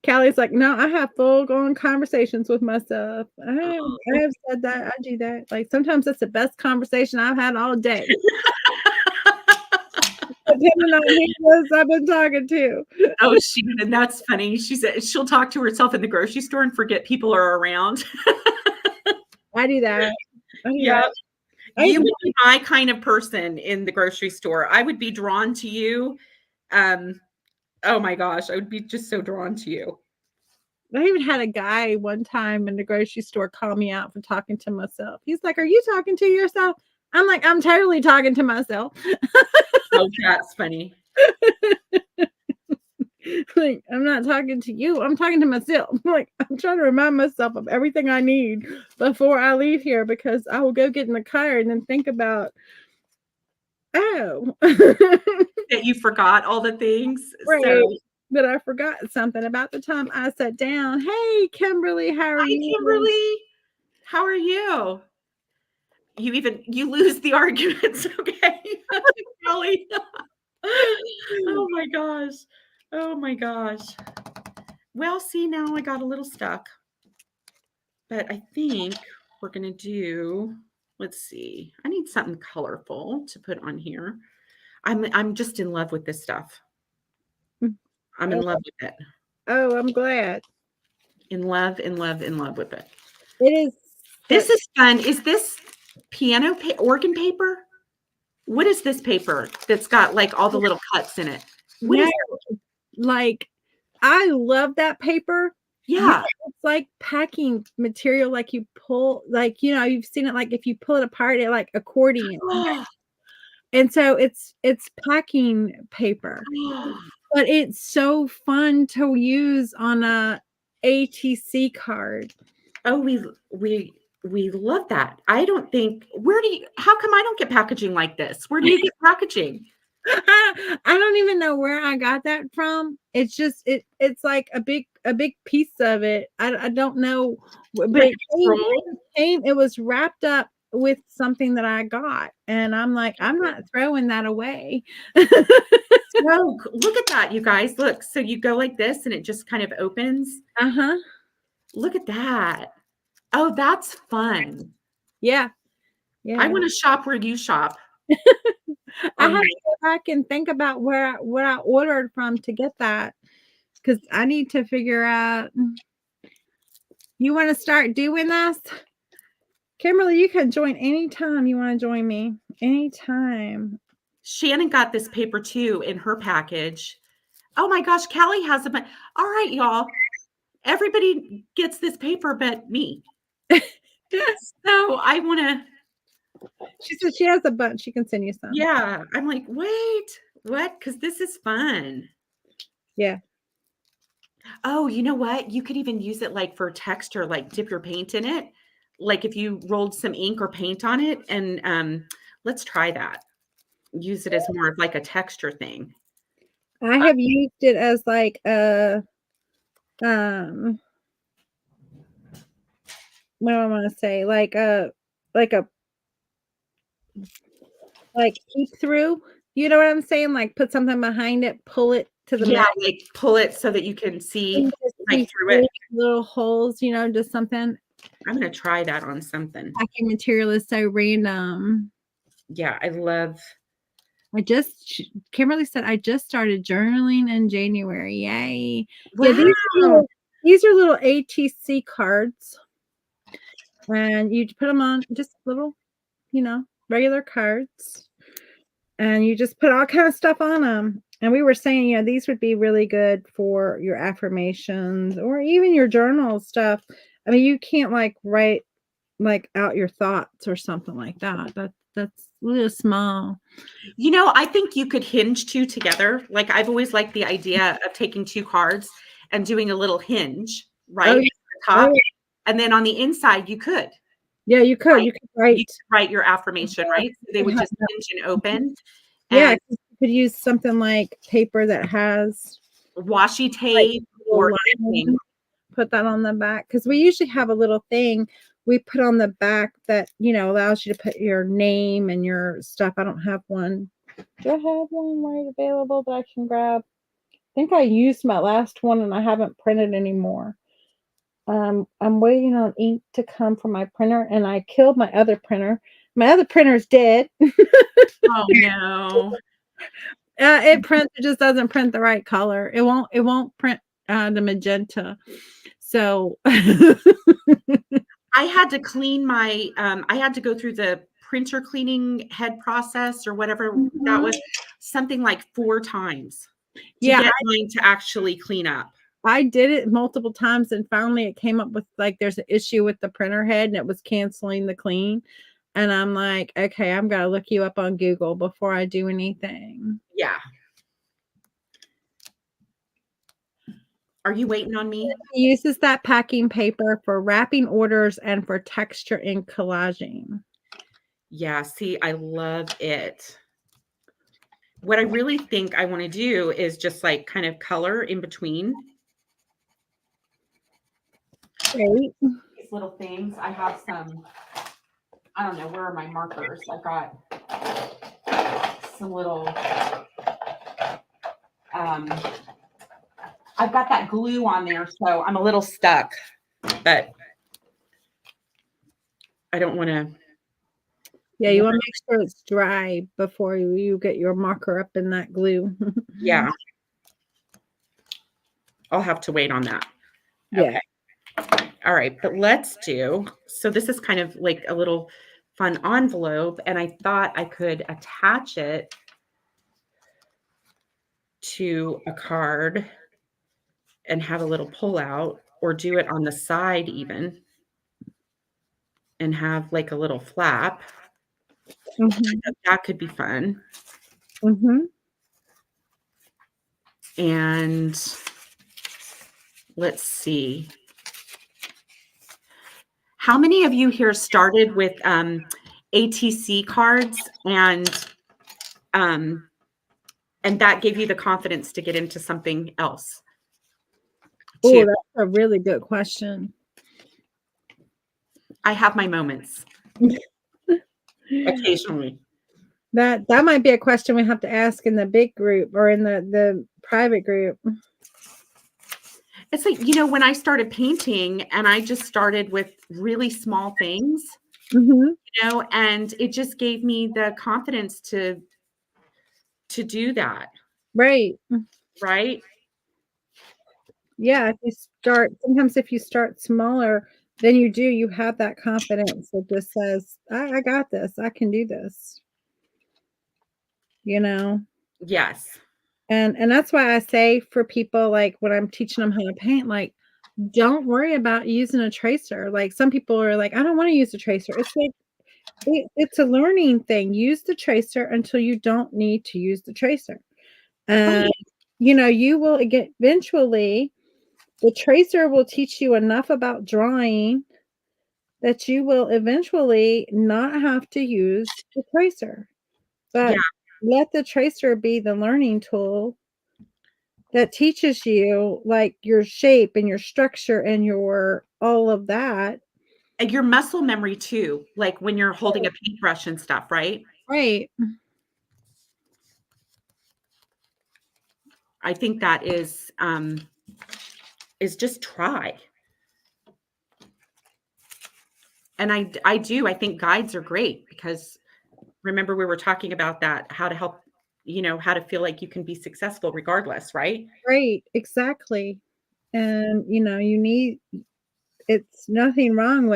Callie's like, no, I have full-on conversations with myself. I have said that. I do that. Like sometimes that's the best conversation I've had all day. Depending on who it is I've been talking to. Oh, and that's funny. She said she'll talk to herself in the grocery store and forget people are around. I do that. I do Yeah. that. You would be my kind of person in the grocery store. I would be drawn to you. Oh my gosh, I would be just so drawn to you. I even had a guy one time in the grocery store call me out for talking to myself. He's like, "Are you talking to yourself?" I'm like, "I'm totally talking to myself." Oh, that's funny. Like, I'm not talking to you. I'm talking to myself. Like, I'm trying to remind myself of everything I need before I leave here because I will go get in the car and then think about, oh, That you forgot all the things. right, So, that I forgot something about the time I sat down. Hey, Kimberly, how are hi, you? Kimberly. How are you? You lose the arguments, okay? Kelly. Oh my gosh. Oh my gosh. Well, see, now I got a little stuck. But I think we're gonna do, let's see. I need something colorful to put on here. I'm just in love with this stuff. I'm in love with it. Oh, I'm glad. In love, in love, in love with it. It is. This is fun. Is this organ paper? What is this paper that's got like all the little cuts in it? What No, is like, I love that paper. Yeah, Yeah. it's like packing material, like you pull, like, you know, you've seen it, like if you pull it apart, it like accordion. And so it's packing paper, but it's so fun to use on a ATC card. Oh, we love that. I don't think how come I don't get packaging like this? Where do you get packaging? I don't even know where I got that from. It's just it's like a big piece of it. I don't know, but Like it a scroll? it was wrapped up with something that I got, and I'm like, I'm not throwing that away. So look at that, you guys. Look, so you go like this and it just kind of opens. Uh-huh. Look at that. Oh, that's fun. Yeah. I Yeah. want to shop where you shop. I On have my to go back and think about what I ordered from to get that, because I need to figure out. You want to start doing this? Kimberly, you can join anytime you want to join me. Anytime. Shannon got this paper too in her package. Oh my gosh, Callie has a bunch. All right, y'all. Everybody gets this paper but me. So I want to, She said she has a bunch. She can send you some. yeah. I'm like, wait, what? Because this is fun. Yeah. Oh, you know what? You could even use it like for texture, like dip your paint in it. Like if you rolled some ink or paint on it, and let's try that. Use it as more of like a texture thing. I have used it as like a um what do I want to say? Like a like peek through. You know what I'm saying? Like put something behind it, pull it to the Yeah, max, like pull it so that you can see and just like see through through it. little holes, you know, just something. I'm gonna try that on something. Packing material is so random. Yeah, I love. Kimberly said, I just started journaling in January. Yay. Yeah, Wow. these are little ATC cards. And you put them on just little, you know, regular cards. And you just put all kind of stuff on them. And we were saying, you know, these would be really good for your affirmations or even your journal stuff. I mean, you can't like write like out your thoughts or something like that. That's a little small. You know, I think you could hinge two together. Like I've always liked the idea of taking two cards and doing a little hinge, Oh, right? At yeah. the top. And then on the inside, you could Yeah, you could. write, You could write. you could write your affirmation, right? So they Could would have, just hinge and open. yeah, And you could use something like paper that has washi like tape little or anything. lines. Put that on the back because we usually have a little thing we put on the back that, you know, allows you to put your name and your stuff. I don't have one. Do I have one right available that I can grab? I think I used my last one and I haven't printed anymore. I'm waiting on ink to come from my printer, and I killed my other printer. My other printer's dead. Oh no. It prints, it just doesn't print the right color. It won't print the magenta. So I had to clean my I had to go through the printer cleaning head process or whatever that was, something like 4 times to yeah, get mine to actually clean up. I did it multiple times and finally it came up with like there's an issue with the printer head and it was canceling the clean. And I'm like, okay, I'm gonna look you up on Google before I do anything. Yeah. Are you waiting on me? He uses that packing paper for wrapping orders and for texture and collaging. Yeah, see, I love it. What I really think I want to do is just like kind of color in between Great. these little things. I have some, I don't know, where are my markers? I've got some little, I've got that glue on there, so I'm a little stuck, but I don't want to. Yeah, you want to make sure it's dry before you get your marker up in that glue. Yeah. I'll have to wait on that. Yeah. Okay. All right, but let's do, so this is kind of like a little fun envelope, and I thought I could attach it to a card and have a little pull out, or do it on the side even and have like a little flap. Mm-hmm. That could be fun. Mm-hmm. And let's see. How many of you here started with ATC cards um, and that gave you the confidence to get into something else Oh, too? that's a really good question. I have my moments occasionally. That might be a question we have to ask in the big group or in the private group. It's like, when I started painting and I just started with really small things, Mm-hmm. and it just gave me the confidence to do that, Right. right? Yeah. Sometimes if you start smaller than you do, you have that confidence that just says, I got this. I can do this. You know? Yes. And that's why I say for people, like when I'm teaching them how to paint, like, don't worry about using a tracer. Like some people are like, I don't want to use a tracer. It's like it's a learning thing. Use the tracer until you don't need to use the tracer. And Right. you will get eventually the tracer will teach you enough about drawing that you will eventually not have to use the tracer. Yeah. But let the tracer be the learning tool that teaches you like your shape and your structure and your all of that. And your muscle memory too, like when you're holding a paintbrush and stuff, right? Right. I think that is just try. And I think guides are great because remember we were talking about that, how to help, how to feel like you can be successful regardless, right? Right. Exactly. And it's nothing wrong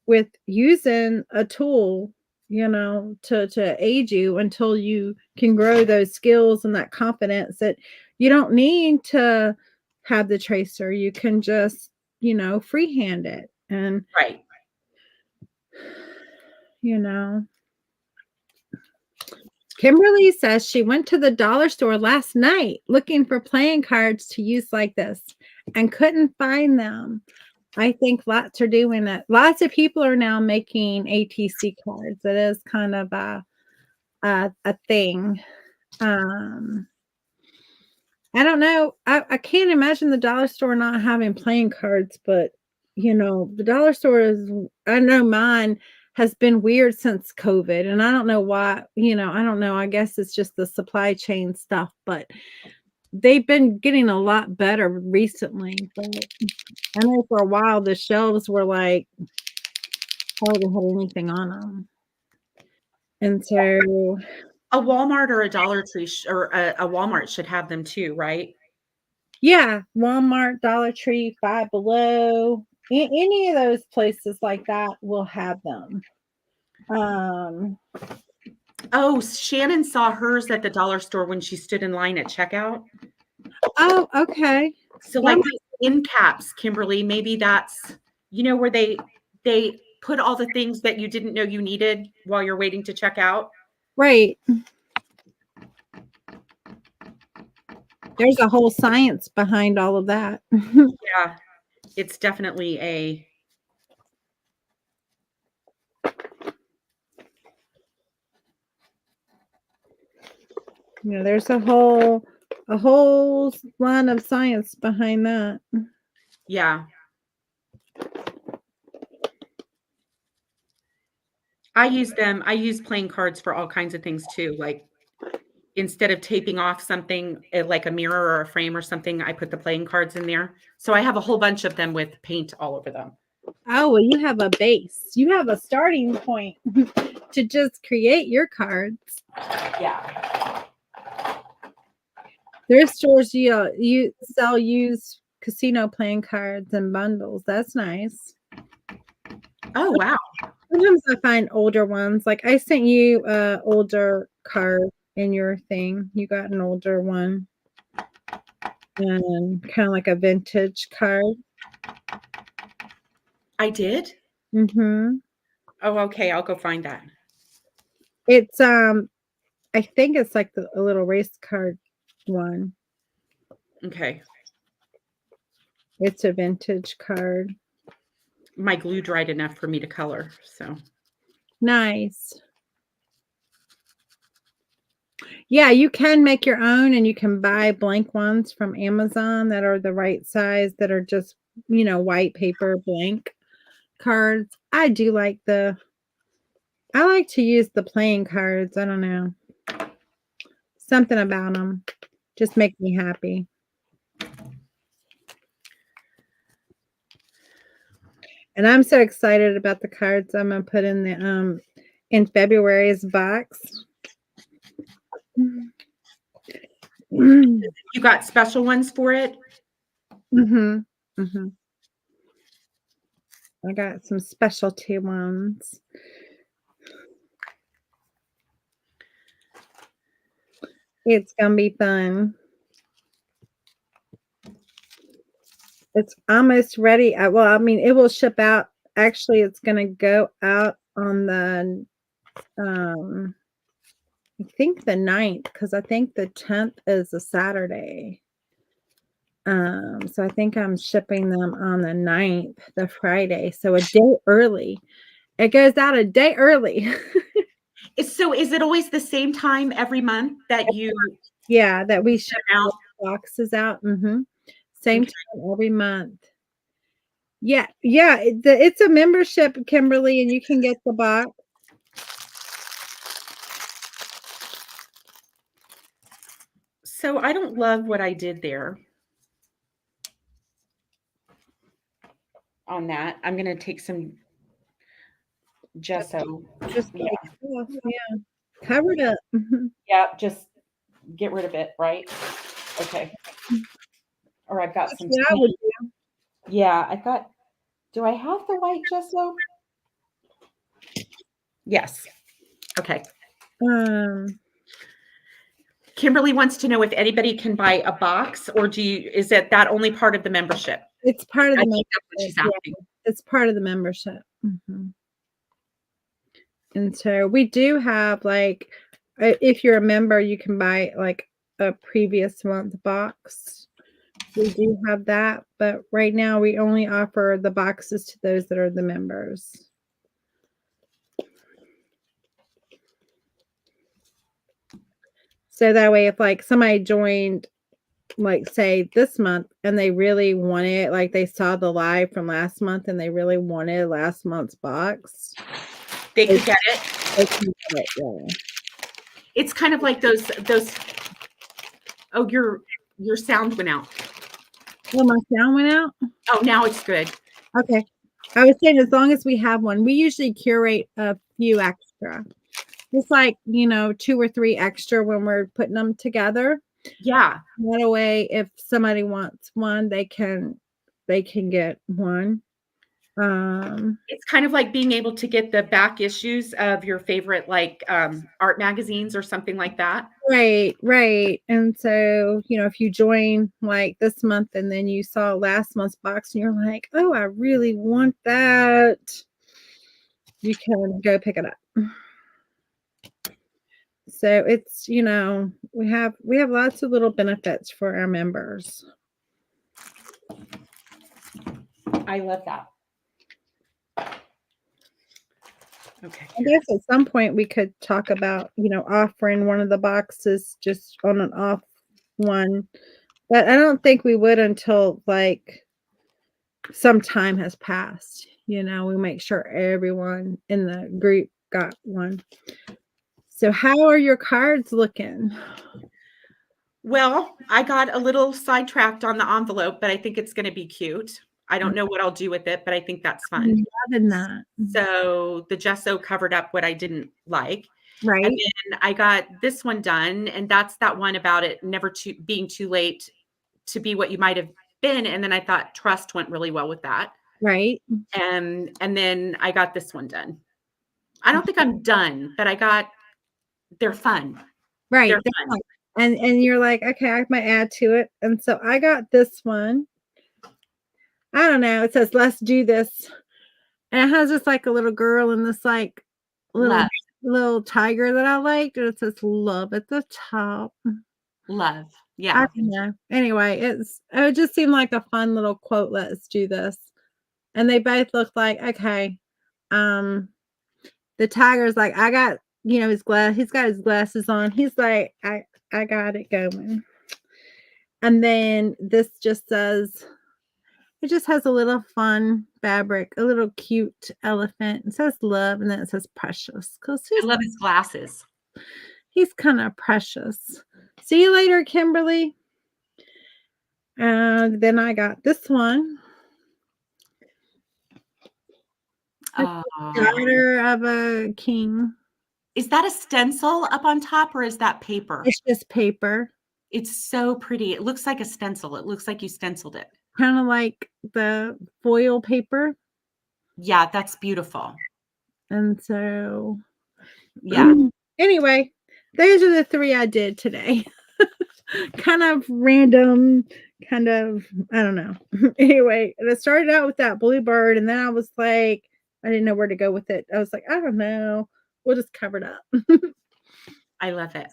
with using a tool, to aid you until you can grow those skills and that confidence that you don't need to have the tracer. You can just, freehand it. And, Right. you know, Kimberly says she went to the dollar store last night looking for playing cards to use like this and couldn't find them. I think lots are doing it. Lots of people are now making ATC cards. It is kind of a thing. Um, I don't know. I can't imagine the dollar store not having playing cards, but the dollar store I know mine has been weird since COVID, and I don't know why, I don't know. I guess it's just the supply chain stuff, but they've been getting a lot better recently. But I know for a while the shelves were like hardly had anything on them. And so, A Walmart or a Dollar Tree or a Walmart should have them too, right? yeah, Walmart, Dollar Tree, Five Below, any of those places like that will have them. Um, Oh, Shannon saw hers at the dollar store when she stood in line at checkout. oh, okay. So That like might, those end caps, Kimberly, maybe that's, where they put all the things that you didn't know you needed while you're waiting to check out. right. There's a whole science behind all of that. Yeah, it's definitely a There's a whole line of science behind that. yeah. I use playing cards for all kinds of things too. Like instead of taping off something like a mirror or a frame or something, I put the playing cards in there. So I have a whole bunch of them with paint all over them. Oh, well, you have a base. You have a starting point to just create your cards. Yeah. There's stores you sell used casino playing cards and bundles. That's nice. Oh, wow. Sometimes I find older ones. Like I sent you a older card in your thing. You got an older one. And kind of like a vintage card. I did? Mm-hmm. Oh, okay. I'll go find that. It's I think it's like a little race card one. Okay. It's a vintage card. My glue dried enough for me to color, so. Nice. Yeah, you can make your own and you can buy blank ones from Amazon that are the right size that are just, white paper blank cards. I like to use the playing cards. I don't know. Something about them just make me happy. And I'm so excited about the cards I'm gonna put in the in February's box. You got special ones for it? Mhm. Mhm. I got some specialty ones. It's gonna be fun. It's almost ready. Well, I mean, it will ship out. Actually, it's gonna go out on the I think the 9th, because I think the 10th is a Saturday. So I think I'm shipping them on the 9th, the Friday, so a day early. It goes out a day early. So is it always the same time every month that you Yeah, that we ship out? boxes out. Same Okay. time every month. Yeah, yeah, it's a membership, Kimberly, and you can get the box. So I don't love what I did there on that. I'm gonna take some gesso. Just Yeah. take it off, yeah. Cover it up. Yeah, just get rid of it, right? Okay. Or I've got That's some what I would do. Yeah, I thought, do I have the white gesso? Yes. Okay. Um, Kimberly wants to know if anybody can buy a box or is it that only part of the membership? it's part of I the think that's what membership, she's asking. yeah, it's part of the membership. And so we do have, like, if you're a member, you can buy, like, a previous month box. We do have that, but right now we only offer the boxes to those that are the members. So that way, if like somebody joined, like say this month, and they really wanted, like they saw the live from last month and they really wanted last month's box, They they could get it. can get it, yeah. It's kind of like those. Oh, your sound went out. Oh, my sound went out? Oh, now it's good. Okay. I was saying as long as we have one, we usually curate a few extra. Just like, 2 or 3 extra when we're putting them together. Yeah. That way, if somebody wants one, they can get one. It's kind of like being able to get the back issues of your favorite, like, art magazines or something like that. Right, right. And so, if you join like this month and then you saw last month's box and you're like, oh, I really want that, you can go pick it up. So it's, we have lots of little benefits for our members. I love that. Okay. I guess at some point we could talk about, offering one of the boxes just on an off one. But I don't think we would until like some time has passed. We make sure everyone in the group got one. So how are your cards looking? Well, I got a little sidetracked on the envelope, but I think it's going to be cute. I don't know what I'll do with it, but I think that's fun. Loving that. So the gesso covered up what I didn't like. Right. And then I got this one done, and that's that one about it never being too late to be what you might have spin, and then I thought trust went really well with that. Right. And then I got this one done. I don't think I'm done, but they're fun. Right. They're fun. And you're like, okay, I might add to it. And so I got this one. I don't know. It says, let's do this. And it has just like a little girl and this like Love. little tiger that I liked. And it says love at the top. Love. I Yeah. don't know. Anyway, it just seemed like a fun little quote. Let's do this. And they both looked like, okay. The tiger's like, I got, he's got his glasses on. He's like, I got it going. And then this just says, it just has a little fun fabric, a little cute elephant. It says love, and then it says precious. Because I love his glasses. he's kind of precious. See you later, Kimberly. And then I got this one. Daughter of a king. Is that a stencil up on top, or is that paper? It's just paper. It's so pretty. It looks like a stencil. It looks like you stenciled it. Kind of like the foil paper. Yeah, that's beautiful. And so, yeah. Anyway, those are the 3 I did today. Kind of random, I don't know. Anyway, and it started out with that bluebird, and then I was like, I didn't know where to go with it. I was like, I don't know. We'll just cover it up. I love it.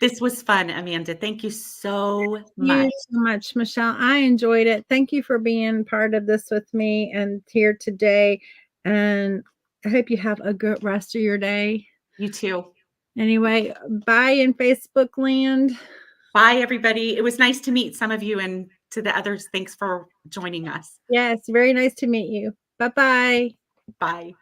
This was fun, Amanda. Thank you so much. Thank you so much, Michelle. I enjoyed it. Thank you for being part of this with me and here today. And I hope you have a good rest of your day. You too. Anyway, bye in Facebook land. Bye, everybody. It was nice to meet some of you, and to the others, thanks for joining us. Yes, very nice to meet you. Bye-bye. Bye.